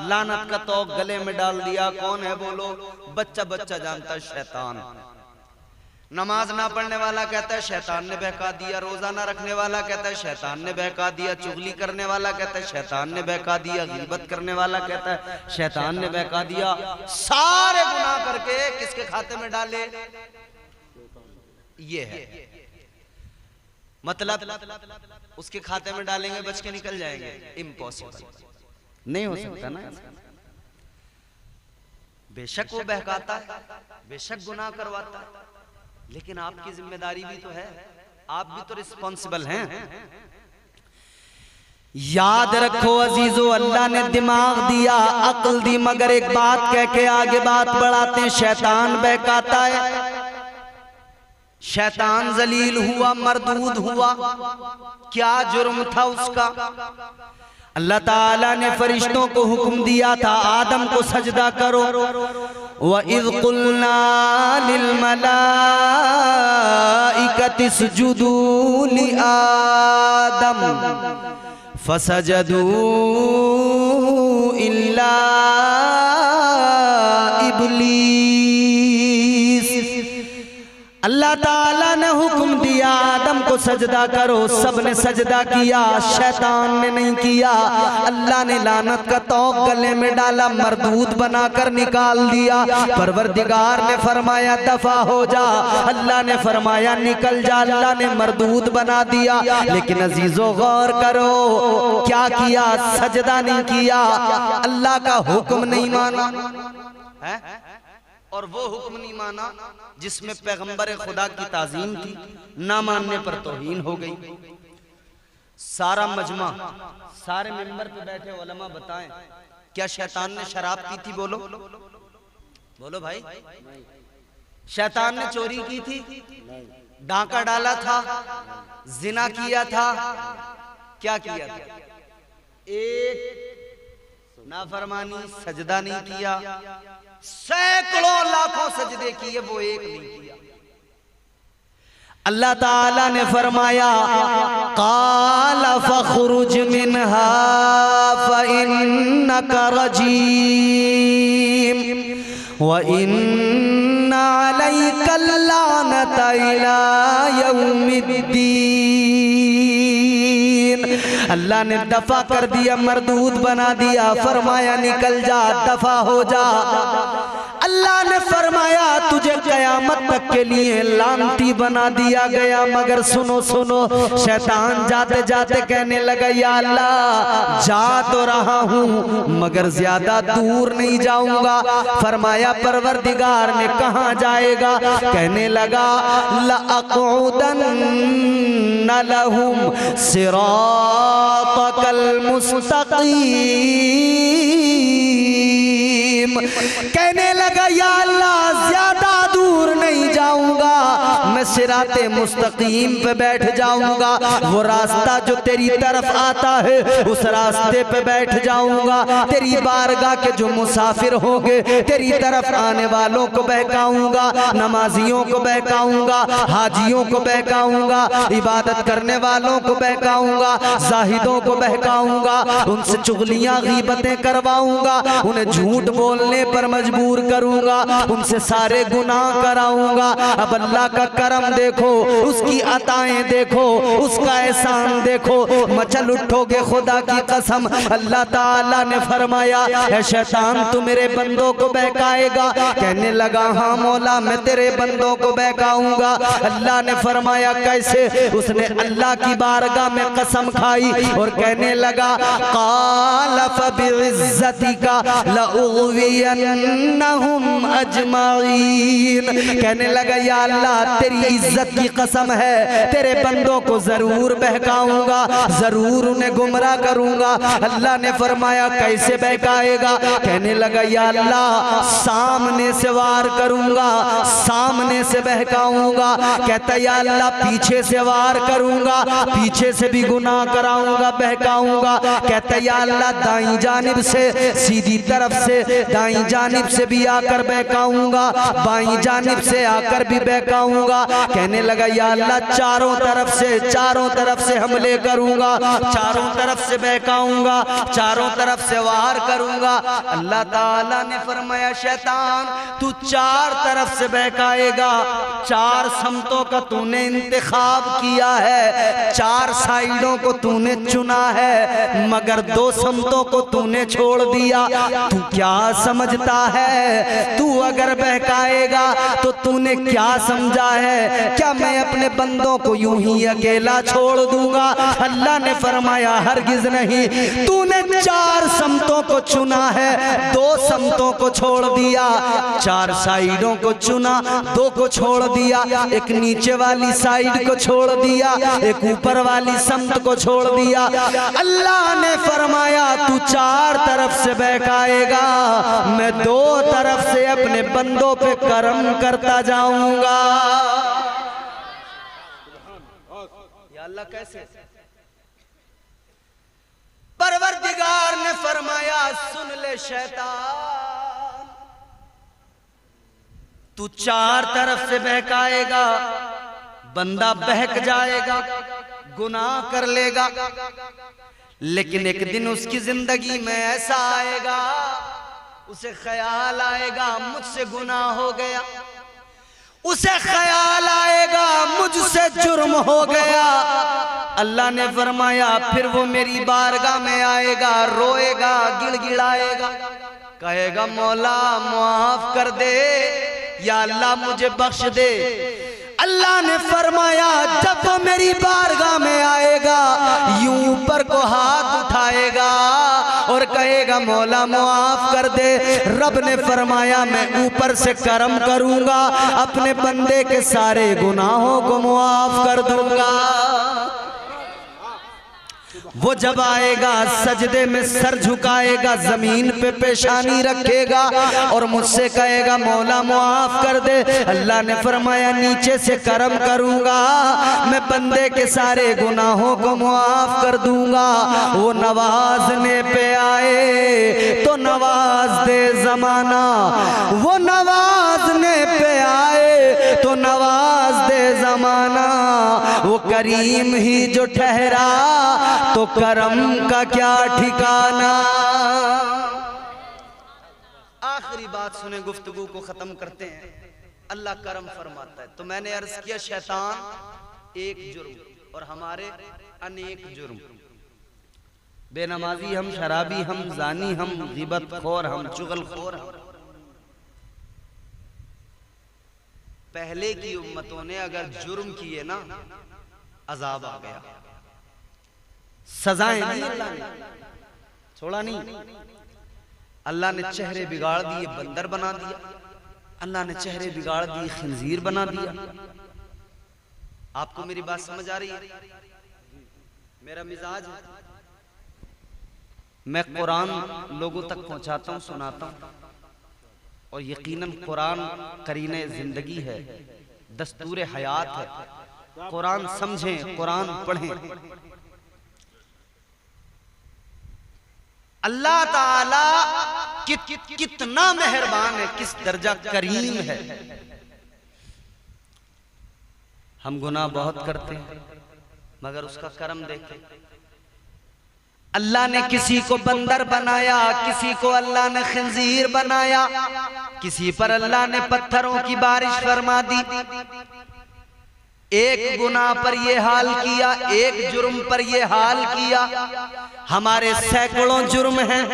लानत का तौक गले में डाल दिया। कौन है बोलो? बच्चा बच्चा जानता है, शैतान। नमाज ना पढ़ने वाला कहता है शैतान ने बहका दिया, रोजा ना रखने वाला कहता है शैतान ने बहका दिया, चुगली करने वाला कहता है शैतान ने बहका दिया, गीबत करने वाला कहता है शैतान ने बहका दिया। सारे गुनाह करके किसके खाते में डाले? ये है मतलब उसके खाते में डालेंगे, बच के निकल जाएंगे। इम्पॉसिबल, नहीं हो सकता ना। बेशक वो बहकाता है, बेशक गुनाह करवाता है, लेकिन आपकी जिम्मेदारी भी तो है, आप भी तो रिस्पॉन्सिबल हैं। याद रखो अजीजो, अल्लाह ने दिमाग दिया, अक्ल दी, मगर एक बात कह के आगे बात बढ़ाते हैं। शैतान बहकाता है, शैतान जलील हुआ, मरदूद हुआ, क्या जुर्म था उसका? अल्लाह ताला ने फरिश्तों को हुक्म दिया था आदम को सजदा करो। व इज़ क़ुल्ना लिल मलाइकति इसजुदू लि आदम फसजदू इल्ला इब्लीस। अल्लाह ताला ने हुक्म दिया आदम को सजदा करो, सबने सजदा किया, शैतान ने नहीं किया। अल्लाह ने लानत का तौक गले में डाला, मरदूद बनाकर निकाल दिया। परवरदिगार ने फरमाया दफा हो जा, अल्लाह ने फरमाया निकल जा, अल्लाह ने मरदूद बना दिया। लेकिन अजीजों गौर करो, क्या किया? सजदा नहीं किया, अल्लाह का हुक्म नहीं माना है? और वो हुक्म नहीं माना जिसमें पैगंबर खुदा की ताजीम थी, ना मानने पर तौहीन हो गई। सारा मजमा, सारे मिंबर पे बैठे उलमा बताएं, क्या शैतान ने शराब पी थी? बोलो बोलो भाई। शैतान ने चोरी की थी, डांका डाला था, जिना किया था, क्या किया था? एक नाफरमानी, सजदा नहीं किया। सैकड़ों लाखों सजदे किए, वो एक नहीं किया। अल्लाह ताला ने फरमाया काला फखरुज मिनहा फइन्नका रजीम व इन्ना अलैका लानता इला यौमिद्दीन। अल्लाह ने दफा कर दिया, मरदूद बना दिया, फरमाया निकल जा, दफा हो जा। अल्लाह ने फरमाया तुझे कयामत तक के लिए लानती बना दिया गया। मगर सुनो सुनो, शैतान जाते जाते कहने लगा या अल्लाह जा तो रहा हूँ मगर ज्यादा दूर नहीं जाऊंगा। फरमाया परवरदिगार ने कहाँ जाएगा? कहने लगा लअक़उदन्न लहुम सिरातकल मुस्तक़ीम। कहने लगा या अल्लाह ज्यादा दूर नहीं जाऊंगा, मैं सिराते मुस्तकीम पे बैठ जाऊंगा, वो रास्ता जो तेरी तरफ आता है उस रास्ते पे बैठ जाऊंगा। तेरी बारगाह के जो मुसाफिर होंगे तेरी तरफ आने वालों को बहकाऊंगा, नमाजियों को बहकाऊंगा, हाजियों को बहकाऊंगा, इबादत करने वालों को बहकाऊंगा, जाहिदों को बहकाऊंगा, उनसे चुगलियां गीबतें करवाऊंगा, उन्हें झूठ बोलने पर मजबूर करूंगा, उनसे सारे गुनाह कराऊंगा। अब अल्लाह का करम देखो, उसकी अताएं देखो, उसका एहसान देखो, मचल उठोगे खुदा की कसम। अल्लाह ताला ने फरमाया ऐ शैतान तू मेरे बंदों को बहकाएगा? कहने लगा हाँ मौला मैं तेरे बंदों को बहकाऊंगा। अल्लाह ने फरमाया कैसे? उसने अल्लाह की बारगाह में कसम खाई और कहने लगा क़ाल फ़बिइज़्ज़तिका लउग़वियन्नहुम अजमईन। कहने लगा या अल्लाह तेरी इज्जत की कसम है, तेरे बंदों को जरूर बहकाऊंगा, जरूर उन्हें गुमराह करूंगा। अल्लाह ने फरमाया कैसे बहकाएगा? कहने लगा या अल्लाह सामने से वार करूंगा, सामने से बहकाऊंगा। कहता या अल्लाह पीछे से वार करूंगा, पीछे से भी गुनाह कराऊंगा, बहकाऊंगा। कहता या अल्लाह दाईं जानिब से, सीधी तरफ से, दाईं जानिब से भी आकर बहकाऊंगा, बाईं जानिब से आकर भी बहकाऊंगा। कहने लगा या अल्लाह चारों तरफ से हमले करूंगा, चारों तरफ से बहकाऊंगा, चारों तरफ से वार करूंगा। अल्लाह ताला ने फरमाया शैतान तू चार तरफ से बहकाएगा, चार समतों का तूने इंतखाब किया है, चार साइडों को तूने चुना है, मगर दो समतों को तूने छोड़ दिया। तू क्या समझता है? तू अगर बहकाएगा तो तूने क्या समझा है? क्या मैं अपने बंदों को यूं ही अकेला छोड़ दूंगा? अल्लाह ने फरमाया हरगिज नहीं, तूने चार समतों को चुना है, दो समतों को छोड़ दिया, चार साइडों को चुना, दो को छोड़ दिया, एक नीचे वाली साइड को छोड़ दिया, एक ऊपर वाली समत को छोड़ दिया। अल्लाह ने फरमाया तू चार तरफ से बहकाएगा, मैं दो तरफ से अपने बंदों पे करम करता जाऊंगा। या अल्लाह कैसे? परवरदिगार ने फरमाया सुन ले शैतान, तू चार तरफ से बहकाएगा, बंदा बहक जाएगा, गुनाह कर लेगा, लेकिन एक दिन उसकी जिंदगी में ऐसा आएगा उसे ख्याल आएगा मुझसे गुनाह हो गया, उसे ख्याल आएगा मुझसे जुर्म हो गया। अल्लाह ने फरमाया फिर वो मेरी बारगाह में आएगा, रोएगा, गिड़गिड़ाएगा, कहेगा मौला माफ कर दे, या अल्लाह मुझे बख्श दे। अल्लाह ने फरमाया जब वो मेरी बारगाह में आएगा यूं ऊपर को हाथ उठाएगा और कहेगा मौला माफ कर दे। रब ने फरमाया मैं ऊपर से करम करूंगा, अपने बंदे के सारे गुनाहों को माफ कर दूंगा। वो जब आएगा सजदे में सर झुकाएगा, जमीन पे पेशानी रखेगा और मुझसे कहेगा मौला माफ कर दे। अल्लाह ने फरमाया नीचे से करम करूंगा, मैं बंदे के सारे गुनाहों को माफ कर दूंगा। वो नवाजने पे आए तो नवाज दे जमाना, वो नवाजने पे आए तो नवाज दे जमाना, वो करीम ही जो ठहरा तो करम का क्या ठिकाना। आखिरी बात सुने, गुफ्तगू को खत्म करते हैं। अल्लाह करम फरमाता है। तो मैंने अर्ज किया शैतान एक जुर्म और हमारे अनेक जुर्म, बेनमाजी हम, शराबी हम, जानी हम, गिबत खोर हम, चुगलखोर हम। पहले की उम्मतों ने अगर जुर्म किए ना अजाब आ गया, सजाएं नहीं, अल्लाह ने छोड़ा नहीं। अल्लाह ने चेहरे बिगाड़ दिए, बंदर बना दिया, अल्लाह ने चेहरे बिगाड़ दिए, खंजीर बना दिया। आपको मेरी बात समझ आ रही है? मेरा मिजाज है, मैं कुरान लोगों तक पहुंचाता हूं, सुनाता हूं, और यकीनन कुरान करीने जिंदगी है। दस्तूर हयात है। कुरान समझें, कुरान पढ़ें। अल्लाह ताला कितना मेहरबान है, किस दर्जा करीम है। हम गुनाह बहुत करते हैं मगर उसका करम देखें। अल्लाह ने किसी को बंदर बनाया, किसी को अल्लाह ने खंजीर बनाया, किसी पर अल्लाह ने पत्थरों की बारिश फरमा दी। एक गुनाह पर यह हाल किया, एक जुर्म पर यह हाल किया। हमारे सैकड़ों जुर्म हैं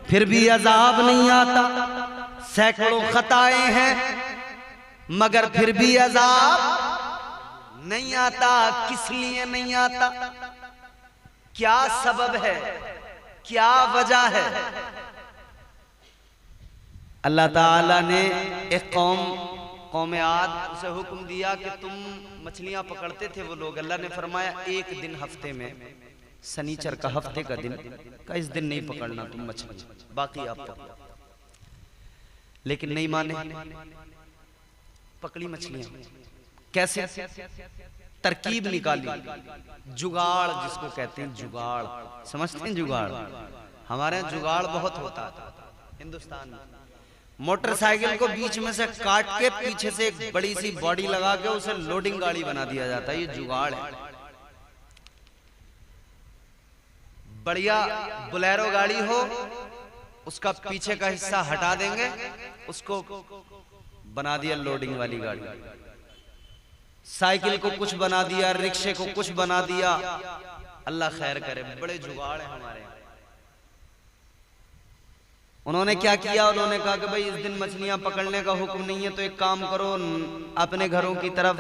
फिर भी अजाब नहीं आता, सैकड़ों खताएं हैं मगर फिर भी अजाब नहीं आता। किस लिए नहीं आता? क्या सबब है, क्या वजह है? अल्लाह ताला ने एक कौम आद उसे हुक्म दिया कि तुम मछलियां पकड़ते थे वो लोग। अल्लाह ने फरमाया एक दिन हफ्ते में, शनिचर का हफ्ते का दिन का, इस दिन नहीं पकड़ना तुम मछली, बाकी आप पकड़ो। लेकिन नहीं माने, पकड़ी मछलियां। कैसे? तरकीब निकाली, जुगाड़ जिसको कहते हैं, जुगाड़ समझते हैं? जुगाड़ हमारे यहाँ जुगाड़ बहुत होता है हिंदुस्तान में। मोटरसाइकिल को बीच में से काट के पीछे से एक बड़ी सी बॉडी लगा के उसे लोडिंग गाड़ी बना दिया जाता है, ये जुगाड़ है। बढ़िया बुलेरो गाड़ी हो, उसका पीछे का हिस्सा हटा देंगे, उसको बना दिया लोडिंग वाली गाड़ी। साइकिल को कुछ बना दिया, रिक्शे को कुछ बना दिया। अल्लाह खैर करे, बड़े जुगाड़ है हमारे यहाँ। उन्होंने क्या किया? उन्होंने कहा कि भाई इस दिन मछलियां पकड़ने का हुक्म नहीं है, तो एक काम करो, अपने घरों की तरफ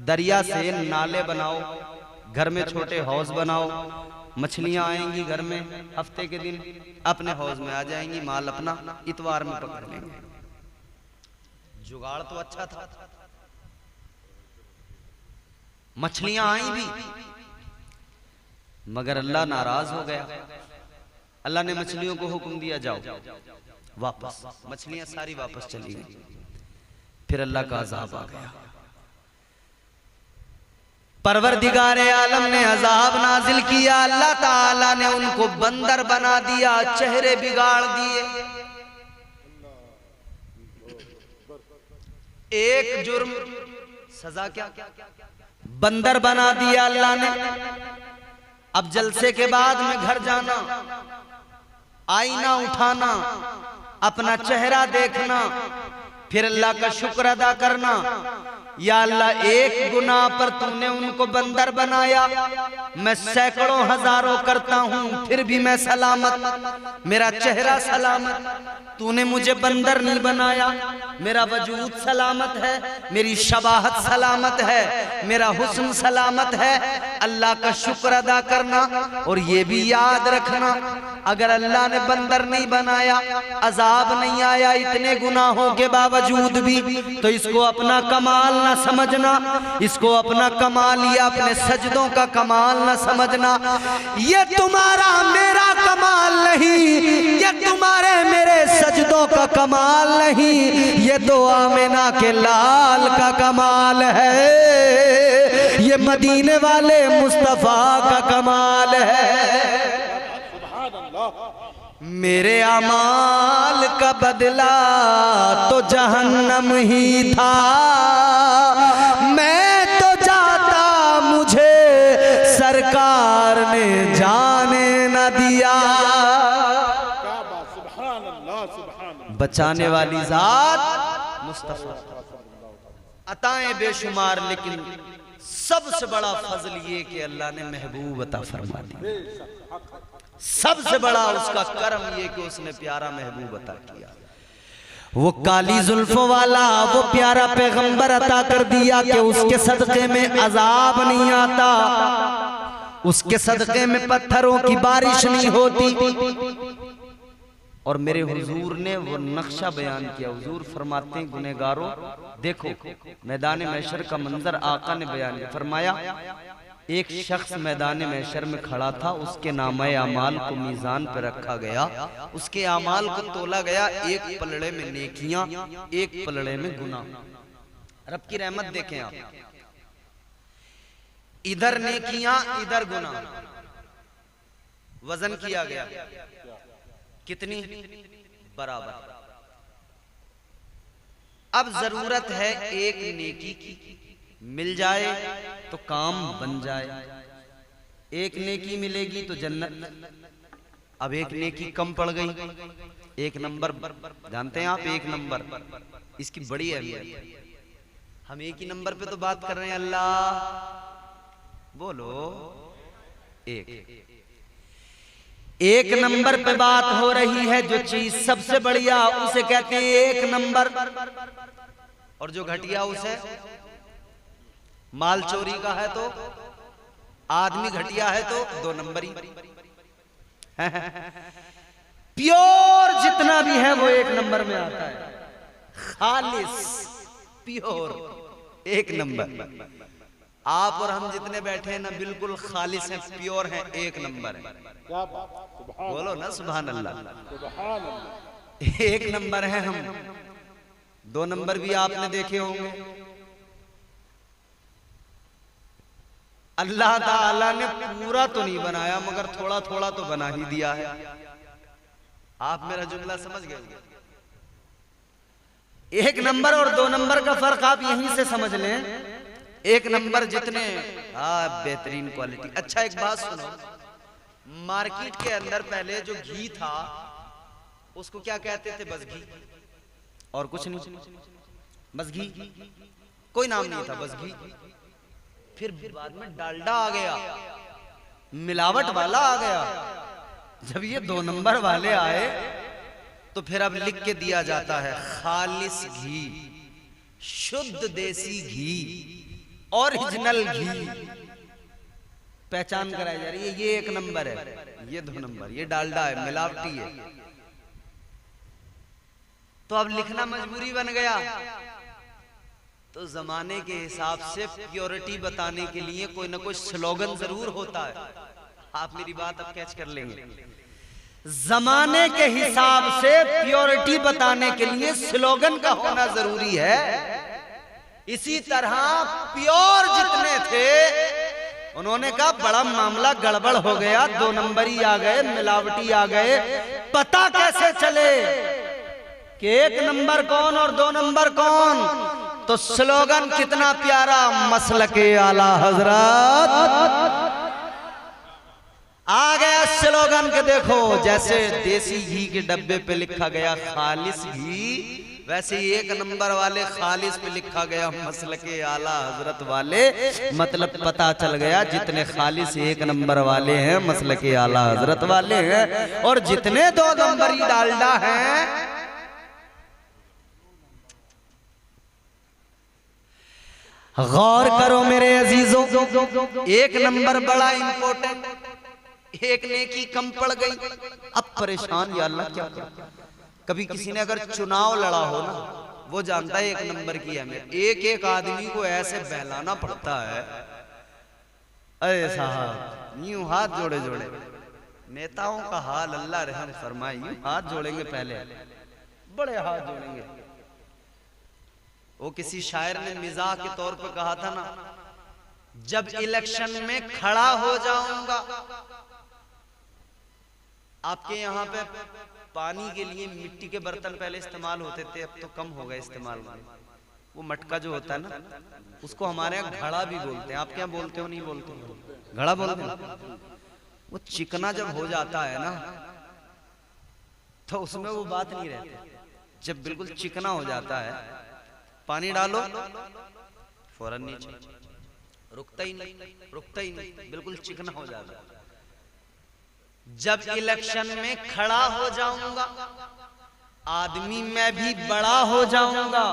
दरिया से नाले बनाओ, घर में छोटे हौज बनाओ, मछलियां आएंगी घर में, हफ्ते के दिन अपने हौज में आ जाएंगी, माल अपना इतवार में पकड़ लेंगे। जुगाड़ तो अच्छा था, मछलियां आई भी, मगर अल्लाह नाराज हो गया। अल्लाह ने मछलियों को हुक्म दिया जाओ वापस, मछलियां सारी वापस चली गई। फिर अल्लाह का अजाब आ गया। परवरदिगारे आलम ने अजाब नाजिल किया। अल्लाह ताला ने उनको बंदर बना दिया, चेहरे बिगाड़ दिए। एक जुर्म, सजा क्या? बंदर बना दिया अल्लाह ने। अब जलसे के बाद में घर जाना, आईना उठाना, अपना चेहरा देखना, फिर अल्लाह का शुक्र अदा करना। या अल्लाह, एक गुनाह पर तूने उनको बंदर बनाया, मैं सैकड़ों हजारों करता हूं फिर भी मैं सलामत, मेरा चेहरा सलामत। तूने मुझे बंदर नहीं बनाया, मेरा वजूद सलामत है, मेरी शबाहत सलामत है, मेरा हुस्न सलामत है। अल्लाह का शुक्र अदा करना। और ये भी याद रखना, अगर अल्लाह ने बंदर नहीं बनाया, अजाब नहीं आया इतने गुनाहों के बावजूद भी, तो इसको अपना कमाल ना समझना, इसको अपना कमाल या अपने सजदों का कमाल ना समझना। ये तुम्हारा मेरा कमाल नहीं, ये तुम्हारे मेरे सजदों का कमाल नहीं, ये दो आमिना के लाल का कमाल है, ये मदीने वाले मुस्तफा का कमाल है। मेरे अमाल का बदला तो जहन्नम ही था, मैं तो जाता मुझे सरकार ने जाने न दिया। बचाने वाली जात मुस्तफा, अताएं बेशुमार, लेकिन सबसे बड़ा फजल ये कि अल्लाह ने महबूब अता फरमा दी। सबसे बड़ा उसका करम ये कि उसने प्यारा महबूब अता किया। वो काली जुल्फों वाला वो प्यारा पैगंबर अता कर दिया कि उसके सदक़े में अजाब नहीं आता, उसके सदक़े में पत्थरों की बारिश नहीं होती। और मेरे हुजूर ने वो नक्शा बयान किया। हुजूर फरमाते हैं, गुनहगारों देखो, मैदान महशर का मंजर आका ने बयान किया। फरमाया, एक शख्स मैदान महशर में खड़ा था, उसके नामे अमाल को मीज़ान पर रखा गया, उसके अमाल को तोला गया, एक पलड़े में नेकियां, एक पलड़े में गुनाह। रब की रहमत देखें आप, इधर नेकियां इधर गुनाह, वजन किया गया, कितनी बराबर। अब जरूरत है एक नेकी की, मिल जाए तो काम बन जाए। एक नेकी मिलेगी तो जन्नत। अब एक नेकी कम पड़ गई, एक नंबर, जानते हैं आप, एक नंबर, इसकी बड़ी अहमियत है। हम एक ही नंबर पे तो बात कर रहे हैं, अल्लाह बोलो एक नंबर पे बात हो रही है। जो चीज सबसे बढ़िया उसे कहते हैं एक नंबर, और जो घटिया उसे, माल चोरी का है तो, आदमी घटिया है तो 2 नंबरी। प्योर जितना भी है वो एक नंबर में आता है, खालिस प्योर एक नंबर। आप और हम जितने बैठे हैं ना बिल्कुल खालिस हैं, प्योर हैं, एक नंबर है। क्या बात, सुभान बोलो ना सुभान अल्लाह। सुभान अल्लाह। एक नंबर है हम, 2 नंबर भी आपने देखे होंगे। अल्लाह ताला ने पूरा तो नहीं बनाया मगर थोड़ा थोड़ा तो बना ही दिया है। आप मेरा जुमला समझ गए। एक नंबर और 2 नंबर का फर्क आप यहीं से समझ लें। एक नंबर जितने बेहतरीन क्वालिटी। अच्छा एक बात सुनो, मार्केट के अंदर पहले जो घी था उसको क्या कहते थे? बस घी, और कुछ नहीं, बस घी, कोई नाम नहीं था, बस घी। फिर बाद में डालडा आ गया, मिलावट वाला आ गया। जब ये 2 नंबर वाले आए तो फिर अब लिख के दिया जाता है खालिस घी, शुद्ध देसी घी, ओरिजिनल घी, पहचान कराई जा रही है। ये 1 नंबर है, ये 2 नंबर, ये डालडा है, मिलावटी है। तो अब लिखना मजबूरी बन गया। तो जमाने के हिसाब से प्योरिटी बताने के लिए कोई ना कोई स्लोगन जरूर होता है। आप मेरी बात अब कैच कर लेंगे। जमाने के हिसाब से प्योरिटी बताने के लिए स्लोगन का होना जरूरी है। इसी तरह प्योर जितने थे उन्होंने कहा बड़ा मामला गड़बड़ हो गया, 2 नंबरी आ गए, मिलावटी आ गए, पता कैसे चले कि 1 नंबर कौन और 2 नंबर कौन? तो स्लोगन कितना प्यारा, मसलके आला हजरत आ गया स्लोगन के। देखो जैसे देसी घी के डब्बे पे लिखा गया खालिस घी, वैसे 1 नंबर वाले खालिस पे लिखा गया मसलके आला हजरत वाले। मतलब पता चल गया जितने खालिस 1 नंबर वाले हैं मसलके आला हजरत वाले हैं, और जितने 2 नंबरी डालडा हैं। गौर करो मेरे अजीजों, 1 नंबर बड़ा इंपॉर्टेंट, एक नेकी कम पड़ गई, अब परेशान, या अल्लाह क्या करें? कभी किसी ने अगर चुनाव लड़ा हो ना, वो जानता है 1 नंबर की अहमियत। एक आदमी को ऐसे बहलाना पड़ता है, अरे साहब यूं हाथ जोड़े जोड़े। नेताओं का हाल अल्लाह रहम फरमाए, यूं हाथ जोड़ेंगे, पहले बड़े हाथ जोड़ेंगे। वो किसी शायर ने मिजाह के तौर पर कहा था ना, जब इलेक्शन में खड़ा हो जाऊंगा। आपके यहाँ पे पानी के लिए मिट्टी के बर्तन पहले इस्तेमाल होते थे, अब तो कम हो गए इस्तेमाल। वो मटका जो होता है ना, उसको हमारे यहाँ घड़ा भी बोलते हैं। आप क्या बोलते हो? नहीं बोलते? घड़ा बोलते हैं। वो चिकना जब हो जाता है ना तो उसमें वो बात नहीं रहती। जब बिल्कुल चिकना हो जाता है, पानी डालो फौरन नीचे, रुकता ही नहीं, रुकता ही नहीं, बिल्कुल चिकना हो जाता है। जब इलेक्शन में खड़ा हो जाऊंगा, आदमी मैं भी बड़ा हो जाऊंगा।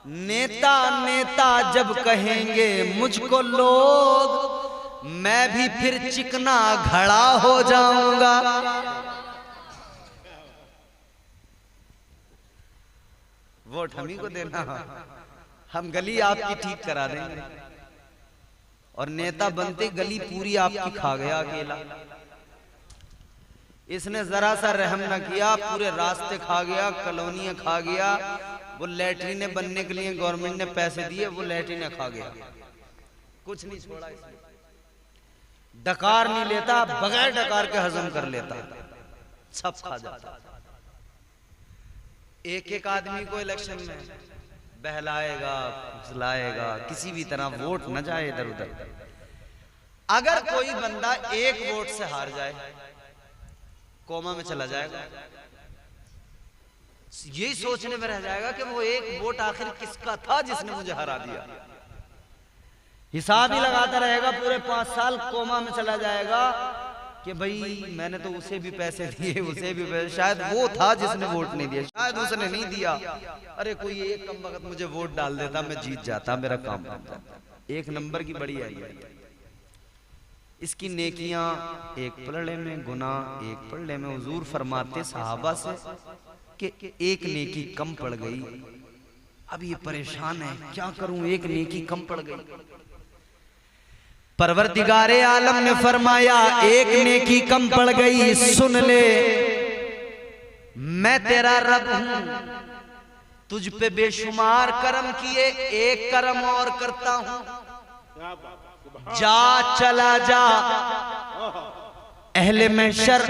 नेता नेता जब कहेंगे मुझको लोग, मैं भी फिर चिकना घड़ा हो जाऊंगा। वोट हम ही को देना, हम गली आपकी ठीक करा देंगे। और नेता बनते गली पूरी आपकी खा गया अकेला। इसने जरा सा रहम न किया, पूरे रास्ते खा गया, कॉलोनियां खा गया, वो लैट्रिन बनने के लिए गवर्नमेंट ने पैसे दिए, वो लैट्रिन खा गया, कुछ नहीं छोड़ा इसने। डकार नहीं लेता, बगैर डकार के हजम कर लेता, सब खा जाता। एक एक आदमी को इलेक्शन में बहलाएगा, फुसलाएगा, किसी भी तरह वोट न जाए इधर उधर। अगर कोई बंदा एक वोट से हार जाए, कोमा में चला जाएगा, यही सोचने में रह जाएगा कि वो एक वोट आखिर किसका था जिसने मुझे हरा दिया। हिसाब ही लगाता रहेगा, पूरे 5 साल कोमा में चला जाएगा कि भाई मैंने तो उसे भी पैसे दिए, उसे भी पैसे, शायद वो था जिसने वोट नहीं दिया, शायद उसने नहीं दिया। अरे कोई एक कम वक्त मुझे वोट डाल देता, मैं जीत जाता, मेरा काम बन जाता। एक नंबर की बड़ी है इसकी नेकियां एक पलड़े में, गुनाह एक पलड़े में। हुजूर फरमाते सहाबा से कि एक नेकी कम पड़ गई, अब ये परेशान है, क्या करूं, एक नेकी कम पड़ गई। परवरदिगारे आलम ने फरमाया एक नेकी कम पड़ गई, सुन ले, मैं तेरा रब हूं, तुझ पे बेशुमार करम किए, एक करम और करता हूं, जा चला जा। अहले महशर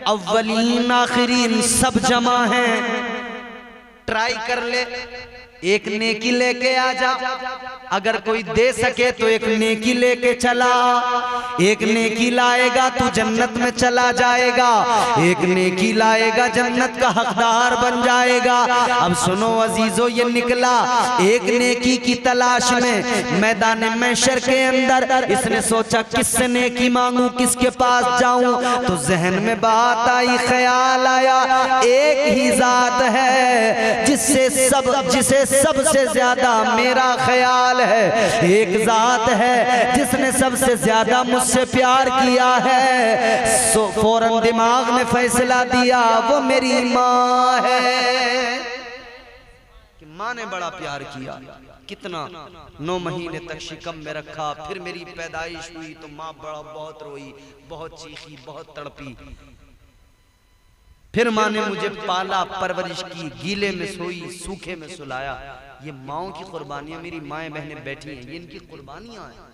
अव्वलीन आखिरीन सब जमा हैं, ट्राई कर ले, एक नेकी लेके आ जा। अगर कोई दे सके तो एक नेकी लेके चला, एक नेकी लाएगा तू जन्नत में चला जाएगा, एक नेकी लाएगा जन्नत का हकदार बन जाएगा। अब सुनो अजीजो, ये निकला एक नेकी की तलाश में मैदान महशर के अंदर। इसने सोचा किससे नेकी मांगू, किसके पास जाऊं, तो जहन में बात आई, ख्याल आया, एक ही जात है जिसे सबसे ज्यादा मेरा ख्याल है, एक जात है जिसने सबसे ज्यादा मुझसे प्यार किया है। सो फौरन दिमाग ने फैसला दिया, वो मेरी माँ है कि माँ ने बड़ा प्यार किया। कितना 9 महीने तक शिकम में रखा, फिर मेरी पैदाइश हुई तो माँ बहुत रोई, बहुत चीखी, बहुत तड़पी। फिर माँ ने मुझे पाला, परवरिश की, गीले में सोई, सूखे में सुलाया। ये माओं की कुर्बानियां, मेरी माएं बहनें बैठी हैं, ये इनकी कुर्बानियां हैं।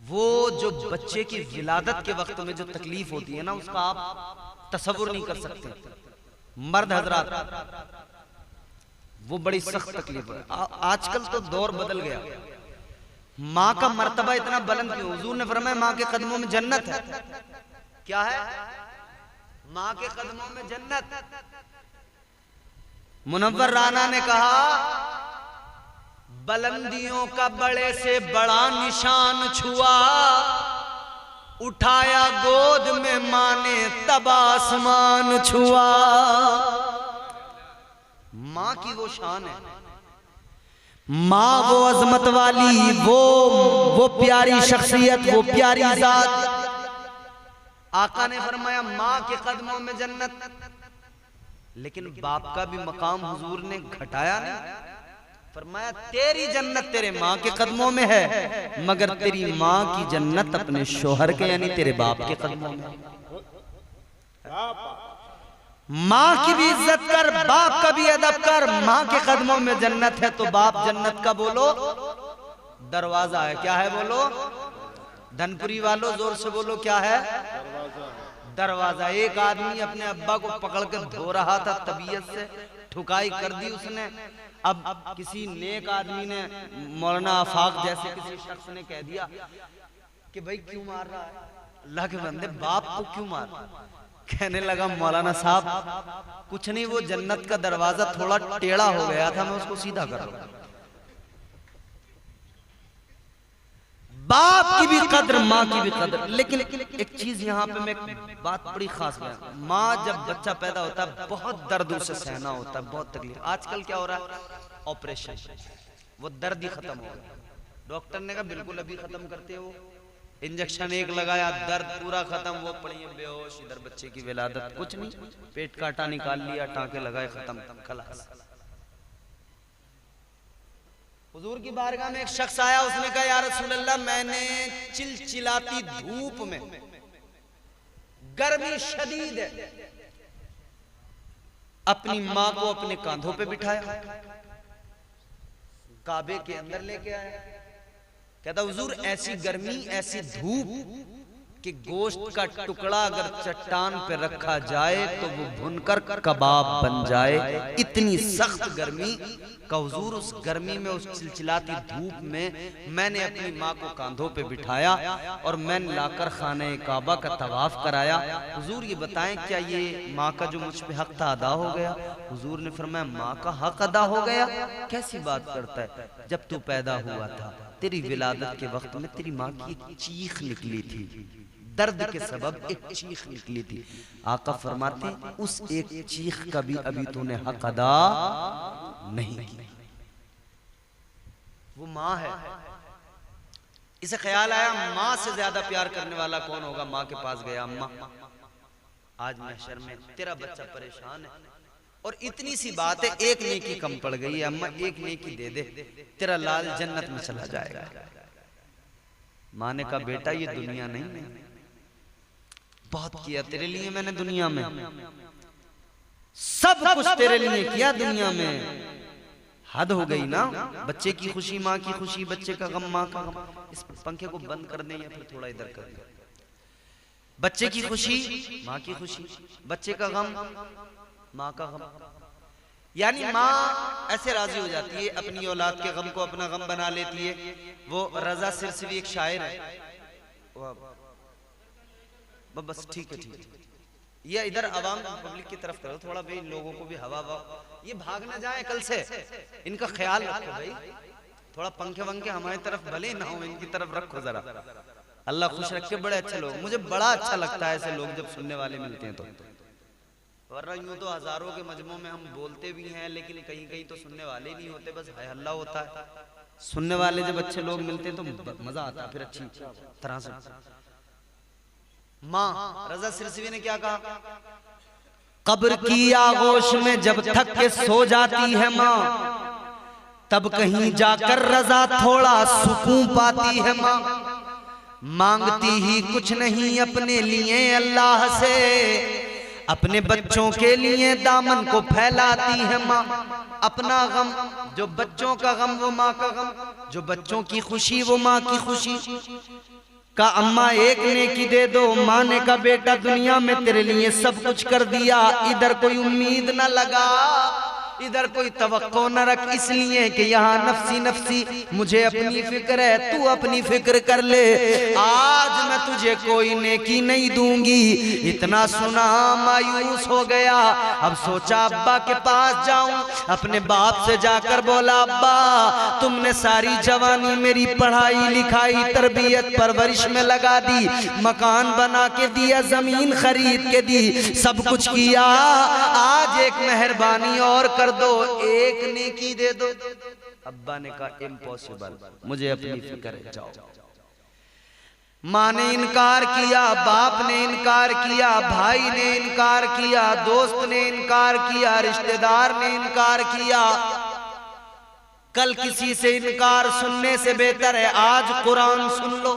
वो जो बच्चे की विलादत के वक्त में जो तकलीफ होती है ना, उसका आप तसव्वुर नहीं कर सकते। मर्द हजरात, वो बड़ी सख्त तकलीफ है। आजकल तो दौर बदल गया, माँ का मर्तबा इतना बुलंद क्यों? हुजूर ने फरमाया माँ के कदमों में जन्नत है। क्या है? माँ के कदमों में जन्नत। मुनव्वर राना ने कहा बुलंदियों का बड़े से बड़ा निशान छुआ, उठाया गोद में माँ ने तब आसमान छुआ। माँ की वो शान है, माँ वो अजमत वाली, वो प्यारी शख्सियत, वो प्यारी जात। आका ने फरमाया माँ के कदमों में जन्नत, लेकिन बाप का भी मकाम हुजूर ने घटाया नहीं। फरमाया तेरी जन्नत तेरे माँ के कदमों में है, मगर तेरी माँ की जन्नत अपने शोहर के यानी तेरे बाप के कदमों में। माँ की भी इज्जत कर, बाप का भी अदब कर। माँ के कदमों में जन्नत है तो बाप जन्नत का बोलो दरवाजा है। क्या है बोलो? धनपुरी वालों जोर से बोलो, क्या है? दरवाजा। एक आदमी अपने अब्बा को पकड़ कर धो रहा था, तबीयत से ठुकाई कर दी उसने। अब किसी नेक आदमी ने, मौलाना आफाक जैसे किसी शख्स ने कह दिया कि भाई क्यों मार रहा है? अल्लाह के बंदे, बाप को क्यों मार? कहने लगा मौलाना साहब कुछ नहीं, वो जन्नत का दरवाजा थोड़ा टेढ़ा हो गया था, मैं उसको सीधा कर रहा हूं। बाप की भी कद्र, माँ की भी कद्र। लेकिन एक चीज यहाँ पे मैं बात बड़ी खास है, माँ जब बच्चा पैदा होता है बहुत दर्द उसे सहना होता है, बहुत तकलीफ। आजकल क्या हो रहा है? ऑपरेशन, वो दर्द ही खत्म हो गया। डॉक्टर ने कहा बिल्कुल अभी खत्म करते हो, इंजेक्शन एक लगाया, दर्द पूरा खत्म, वो पड़ी है बेहोश, इधर बच्चे की विलादत, कुछ नहीं, पेट काटा, निकाल लिया, टांके लगाए, खत्म, खलास। हुजूर की बारगाह में एक शख्स आया, उसने कहा या रसूल अल्लाह मैंने चिलचिलाती धूप में, गर्मी शदीद है, अपनी माँ को अपने कांधों पे बिठाया, काबे के अंदर लेके आया। कहता हुजूर ऐसी गर्मी, ऐसी धूप कि गोश्त का टुकड़ा अगर चट्टान पे रखा जाए तो वो भुनकर कबाब बन जाए, इतनी सख्त गर्मी का हुजूर। उस गर्मी में, उस चिलचिलाती धूप में मैंने अपनी माँ को कांधों पे बिठाया और मैंने लाकर खाने काबा का तवाफ कराया। हुजूर ये बताएं क्या ये माँ का जो मुझ पे हक था अदा हो गया? हुजूर ने फरमाया माँ का हक अदा हो गया? कैसी बात करता है? जब तू पैदा हुआ था तेरी विलादत के वक्त में तेरी माँ की एक चीख निकली थी, दर्द के सबब एक चीख निकली थी। आका फरमाते उस एक चीख का भी अभी तूने हक अदा नहीं किया। वो माँ है। इसे ख्याल आया माँ से ज्यादा प्यार करने वाला कौन होगा? माँ के पास गया, अम्मा आज महशर में तेरा बच्चा परेशान है और इतनी सी बात है, एक नेकी कम पड़ गई है, अम्मा एक नेकी दे दे, तेरा लाल जन्नत में चला जाएगा। माँ ने कहा बेटा ये दुनिया नहीं है, बहुत किया तेरे लिए मैंने दुनिया में, सब कुछ तेरे लिए किया दुनिया में, हद हो गई ना। बच्चे की खुशी माँ की खुशी, बच्चे का गम माँ का गम। इस पंखे को बंद कर दें या फिर थोड़ा इधर कर दें। बच्चे की खुशी माँ की खुशी, बच्चे का गम माँ का गम। यानी माँ ऐसे राजी हो जाती है, अपनी औलाद के गम को अपना गम बना लेती है। वो रजा सिरसिवी एक शायर है, बस ठीक है ठीक है, ये इधर आवाम पब्लिक की तरफ करो थोड़ा भाई, लोगों को भी हवा ये भाग ना जाए कल से, इनका ख्याल रखो भाई, थोड़ा पंखे वंखे हमारी तरफ भले ना हो, इनकी तरफ रखो जरा। अल्लाह खुश रखे। बड़े अच्छे लोग, मुझे बड़ा अच्छा लगता है ऐसे लोग जब सुनने वाले मिलते हैं तो, वरना यूं तो हजारों के मजमों में हम बोलते भी हैं लेकिन कहीं कहीं तो सुनने वाले नहीं होते, बस हाय हल्ला होता है। सुनने वाले जब अच्छे लोग मिलते हैं तो मजा आता है फिर अच्छी तरह से। माँ रजा सिरसिवी ने क्या कहा? कब्र की आगोश में जब थक के सो जाती है माँ, तब कहीं जाकर रजा थोड़ा सुकून पाती है माँ। मांगती ही कुछ नहीं अपने लिए अल्लाह से, अपने बच्चों के लिए दामन को फैलाती है माँ। अपना गम जो बच्चों का गम वो माँ का गम, जो बच्चों की खुशी वो माँ की खुशी। का अम्मा एक नेकी दे दो, माँ ने कहा बेटा दुनिया में तेरे लिए सब कुछ कर दिया, इधर कोई उम्मीद न लगा, इधर कोई तवक्को न रख, इसलिए कि यहाँ नफ्सी नफ्सी मुझे अपनी फिक्र है, तू अपनी फिक्र कर ले, आज मैं तुझे कोई नेकी नहीं दूंगी। इतना सुना मायूस हो गया। अब सोचा अब्बा के पास जाऊं, अपने बाप से जाकर बोला अब्बा तुमने सारी जवानी मेरी पढ़ाई लिखाई तरबियत परवरिश में लगा दी, मकान बना के दिया, जमीन खरीद के दी, सब कुछ किया, आज एक मेहरबानी और कर दो, एक नेकी दे दो। अब्बा ने कहा इम्पॉसिबल, मुझे अपनी फिक्र है, जाओ। माँ ने इनकार किया, बाप ने इनकार किया, भाई ने इनकार किया, दोस्त ने इनकार किया, रिश्तेदार ने इनकार किया। कल किसी से इनकार सुनने से बेहतर है आज कुरान सुन लो।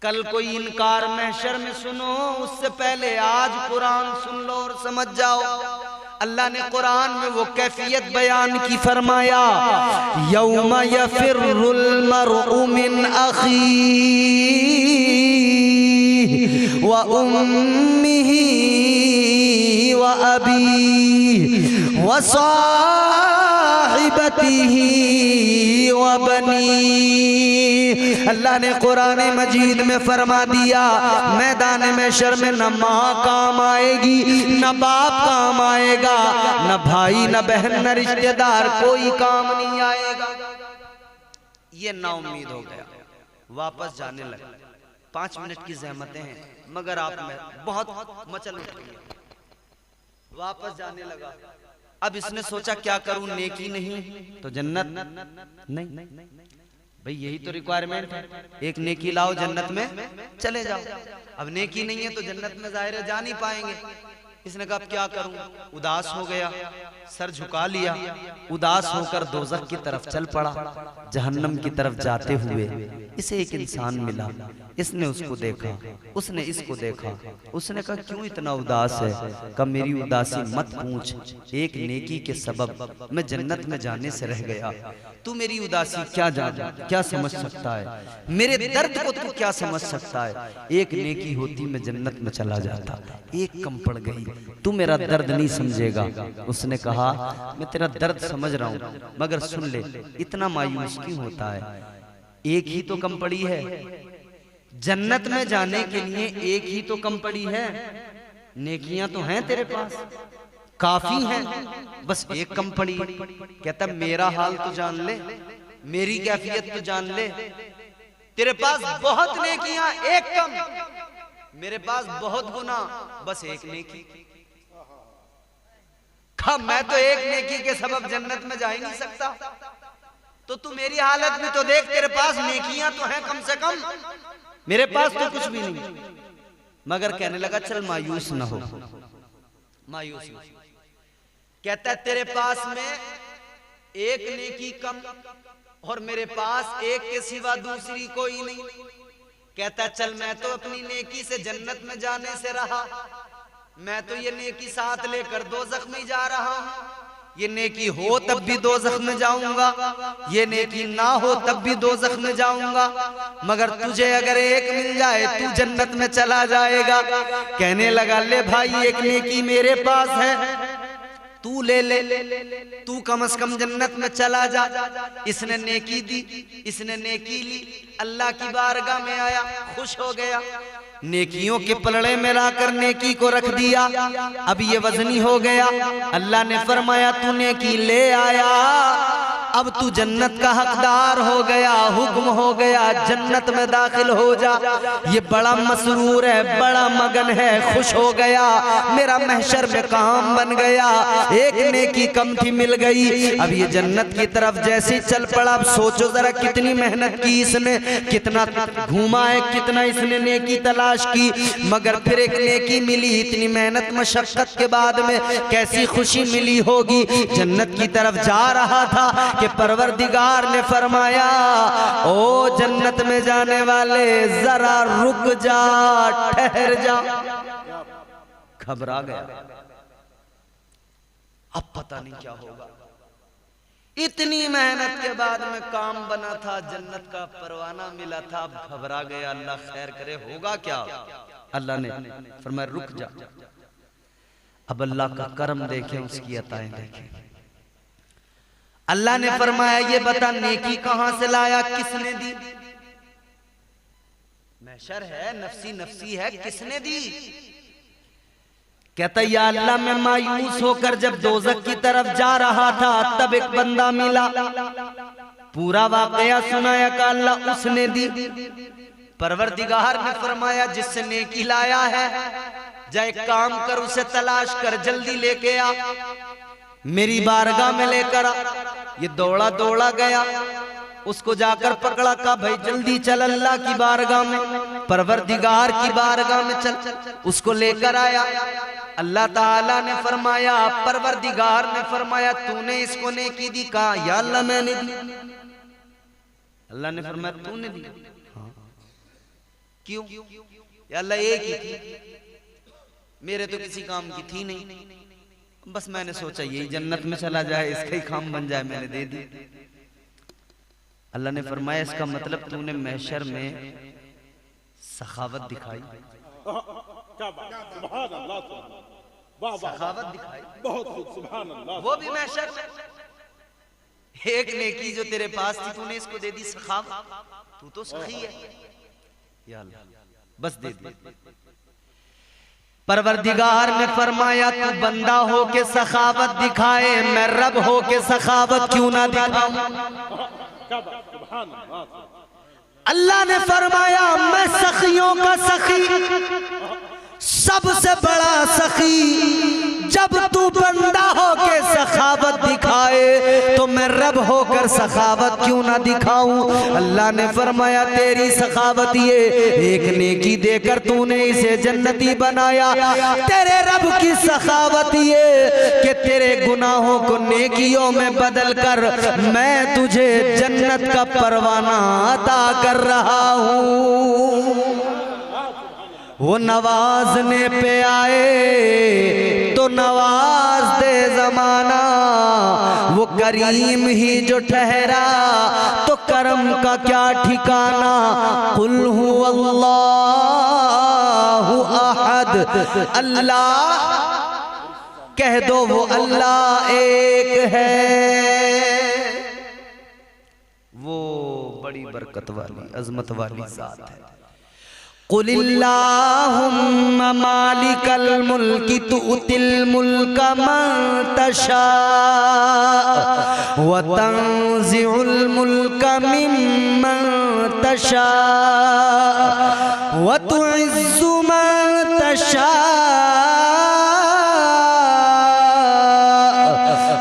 कल कोई इनकार महशर में सुनो, उससे पहले आज कुरान सुन लो और समझ जाओ। अल्लाह ने कुरान में वो कैफियत बयान की फरमाया, यौम यफिरुल मरउ मिन अखीही व उम्मिही व अबीही व साहिबतिही व बनी। अल्लाह ने कुरान मजीद में फरमा दिया मैदान महशर में न माँ काम आएगी, न बाप काम आएगा, न भाई न बहन न रिश्तेदार, कोई काम नहीं आएगा। ये ना उम्मीद हो गया, वापस जाने लगा। 5 मिनट की जहमतें हैं मगर आप में बहुत मचल उठ गई, वापस जाने लगा। अब इसने सोचा क्या करूं, नेकी नहीं तो जन्नत नहीं, भाई यही तो रिक्वायरमेंट है, एक नेकी लाओ जन्नत में चले जाओ। अब नेकी नहीं है तो जन्नत में जाहिर है जा नहीं पाएंगे। इसने कहा अब क्या करूं, उदास हो गया, सर झुका लिया, उदास होकर दोज़ख की तरफ चल पड़ा। जहन्नम की तरफ जाते हुए इसे एक इंसान मिला, इसने उसको देखा, उसने इसको देखा, उसने कहा क्यों इतना उदास है? कहा मेरी उदासी मत पूछ, एक नेकी के सबब मैं जन्नत में जाने से रह गया। तू मेरी उदासी क्या समझ सकता है? मेरे दर्द को तू क्या समझ सकता है? एक नेकी होती मैं जन्नत में चला जाता, एक कम पड़ गई, तू मेरा दर्द नहीं समझेगा। उसने कहा मैं तेरा दर्द समझ रहा हूं, मगर सुन ले, इतना मायूस क्यों होता है? एक ही तो कम पड़ी है, जन्नत में जाने के लिए एक ही तो कम पड़ी है। नेकियां तो हैं तेरे पास, काफी हैं, बस एक कम पड़ी। कहता मेरा हाल तो जान ले, मेरी कैफियत तो जान ले। तेरे पास बहुत नेकियां, एक कम, मेरे पास बहुत गुना, बस एक नेकी। मैं तो एक नेकी के सबब जन्नत में जा ही नहीं सकता, तो तू मेरी हालत में तो देख, तेरे पास नेकियां तो हैं कम से कम, मेरे पास तो कुछ भी नहीं। मगर कहने लगा चल मायूस ना हो, मायूस ना। कहता है तेरे पास में एक नेकी कम और मेरे पास एक के सिवा दूसरी कोई नहीं। कहता चल मैं तो अपनी नेकी से जन्नत में जाने से रहा, मैं तो ये नेकी साथ लेकर दोज़ख में जा रहा हूं। ये नेकी हो तब भी दोज़ख में जाऊंगा, ये नेकी ना हो तब भी दोज़ख में जाऊंगा, मगर तुझे अगर एक मिल जाए तू जन्नत में चला जाएगा। कहने लगा ले भाई एक नेकी मेरे पास है, तू ले ले, तू कम से कम जन्नत में चला जा। इसने नेकी दी, इसने नेकी ली, अल्लाह की बारगाह में आया, खुश हो गया, नेकियों के पलड़े में लाकर नेकी को रख दिया। अब ये वजनी हो गया। अल्लाह ने फरमाया तू नेकी ले आया, अब तू जन्नत का हकदार हो गया, हुक्म हो गया जन्नत में दाखिल हो जा। ये बड़ा मसरूर है, बड़ा मगन है, खुश हो गया, मेरा महशर में काम बन गया, एक नेकी कम थी मिल गई। अब ये जन्नत की तरफ जैसे चल पड़ा। अब सोचो जरा कितनी मेहनत की इसने, कितना घूमा है, कितना इसने नेकी तलाश की, मगर फिर एक नेकी मिली। इतनी मेहनत मशक्कत के बाद में कैसी खुशी मिली होगी। जन्नत की तरफ जा रहा था कि परवरदिगार ने फरमाया ओ जन्नत में जाने वाले जरा रुक जा, ठहर जा। घबरा गया, अब पता नहीं क्या होगा। इतनी मेहनत के बाद में काम बना था, जन्नत का परवाना मिला था, अब घबरा गया। अल्लाह खैर करे, होगा क्या? अल्लाह ने फरमाया रुक जा। अब अल्लाह का करम देखें, उसकी अताएं देखें। अल्लाह ने फरमाया ये बता नेकी कहां से लाया, किसने दी? महशर है, नफसी नफसी है, किसने दी? कहता या अल्लाह मैं मायूस होकर जब दोज़ख की तरफ जा रहा था तब एक बंदा मिला, पूरा वाकया सुनाया का अल्लाह उसने दी। परवरदिगार ने फरमाया जिससे नेकी लाया है जा एक काम कर, उसे तलाश कर, जल्दी लेके आ, मेरी बारगाह में लेकर आ। ये दौड़ा दौड़ा गया, उसको जाकर पकड़ा, कहा भाई जल्दी चल अल्लाह की बारगाह में, परवरदिगार की बारगाह में चल। उसको लेकर आया। अल्लाह ताला ने फरमाया, परवरदिगार ने फरमाया तूने इसको नेकी दी? कहा या अल्लाह मैंने दी। अल्लाह ने फरमाया तूने दी? हाँ। क्यों? या अल्लाह एक ही थी, मेरे तो किसी काम की थी नहीं, बस मैंने सोचा यही जन्नत में चला जाए, इसका ही काम बन जाए, मैंने दे दी। अल्लाह ने फरमाया इसका मतलब तूने महशर में सखावत दिखाई, सखावत दिखाई, वो भी महशर में। एक नेकी जो तेरे पास थी तूने इसको दे दी सखावत, तू तो सखी है। या अल्लाह बस दे दी। परवरदिगार ने फरमाया तू बंदा हो के सखावत दिखाए, मैं रब हो के सखावत क्यों ना दिखाऊं? अल्लाह ने फरमाया मैं सखियों का सखी, सबसे बड़ा सखी, जब तू बंदा हो के सखावत दिखाए तो मैं मैं रब होकर सखावत क्यों ना दिखाऊं। अल्लाह ने फरमाया तेरी सखावत ये, एक नेकी देकर तूने इसे जन्नती बनाया। तेरे रब की सखावत ये कि तेरे गुनाहों को नेकियों में बदल कर मैं तुझे जन्नत का परवाना अता कर रहा हूँ। वो नवाजने पे आए तो नवाज दे जमाना, वो करीम ही जो ठहरा तो करम का क्या ठिकाना। कुल हुवल्लाहु अहद, अल्लाह कह दो वो अल्लाह एक है। वो बड़ी बरकत वाली अजमत वाली जात है। कुलिल्लाहुम्मा मालिकल मुल्की तुतिल मुल्का मन तशा व तंज़िउल मुल्का मिम्मन तशा व तुइज़्ज़ु मन तशा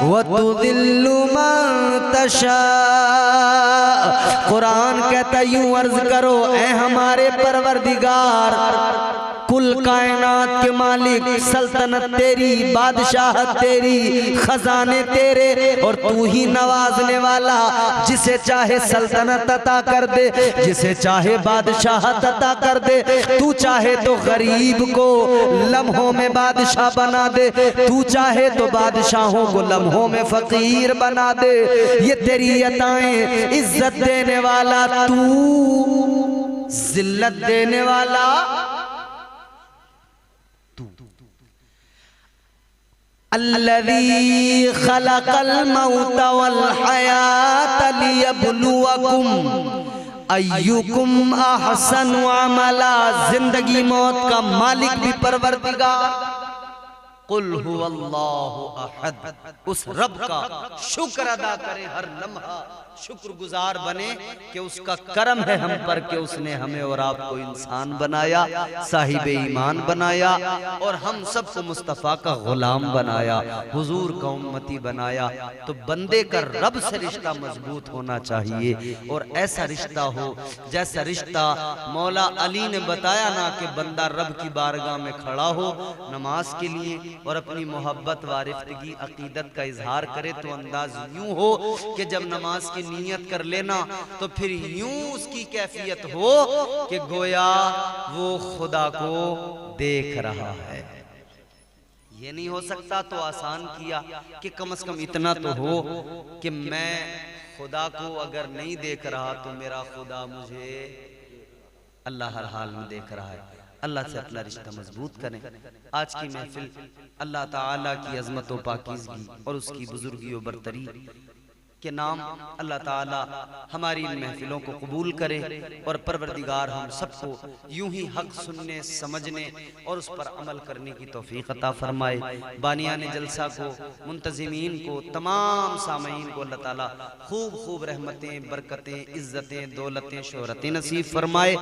व तुज़िल्लु मन तशा। कुरान कहता यूं अर्ज करो, ऐ हमारे परवरदिगार, कुल कायनात के मालिक, सल्तनत तेरी, बादशाहत तेरी, खजाने तेरे, और तू ही नवाजने वाला, जिसे चाहे सल्तनत अता कर दे, जिसे चाहे बादशाहत अता कर दे। तू चाहे तो गरीब को लम्हों में बादशाह बना दे, तू चाहे तो बादशाहों को लम्हों में फकीर बना दे। ये तेरी अताएं, इज्जत देने वाला तू, जिल्लत देने वाला अल्लज़ी खलक़ल मौत वल हयात लियब्लुवकुम अय्युकुम अहसनु अमला। जिंदगी मौत का मालिक भी परवरदिगार। कुल हुवल्लाहु अहद, उस रब का शुक्र अदा करें, हर लम्हा शुक्रगुजार बने कि उसका करम है हम पर कि उसने हमें और आपको इंसान बनाया, साहिब ईमान बनाया, और हम सबको मुस्तफ़ा का गुलाम बनाया, हुजूर का उम्मती बनाया। तो बंदे का रब से रिश्ता मजबूत होना चाहिए, और ऐसा रिश्ता हो जैसा रिश्ता मौला अली ने बताया ना, कि बंदा रब की बारगाह में खड़ा हो नमाज के लिए और अपनी मोहब्बत वारिफ्तगी अकीदत का इजहार करे, तो अंदाज यूं हो कि जब नमाज की नियत कर लेना तो फिर यूं उसकी कैफियत हो कि गोया वो खुदा को देख रहा है। ये नहीं हो सकता तो आसान किया कि कम से कम इतना तो हो कि मैं खुदा को अगर नहीं देख रहा तो मेरा खुदा मुझे अल्लाह हर हाल में देख रहा है। अल्लाह से अपना रिश्ता मजबूत करें। आज की महफिल अल्लाह ताला की अजमत व पाकीज़गी और उसकी बुजुर्गी व बरतरी के नाम अल्लाह ताला हमारी इन महफिलों को कबूल करे, और परवरदिगार हम सबको यूं ही हक सुनने, समझने और उस पर अमल करने की तौफीक अता फरमाए। बानियाने जलसा को, मुंतज़िमीन को, तमाम सामईन को अल्लाह ताला खूब खूब रहमतें, बरकतें, इज्जतें, दौलतें, शोहरतें नसीब फरमाए।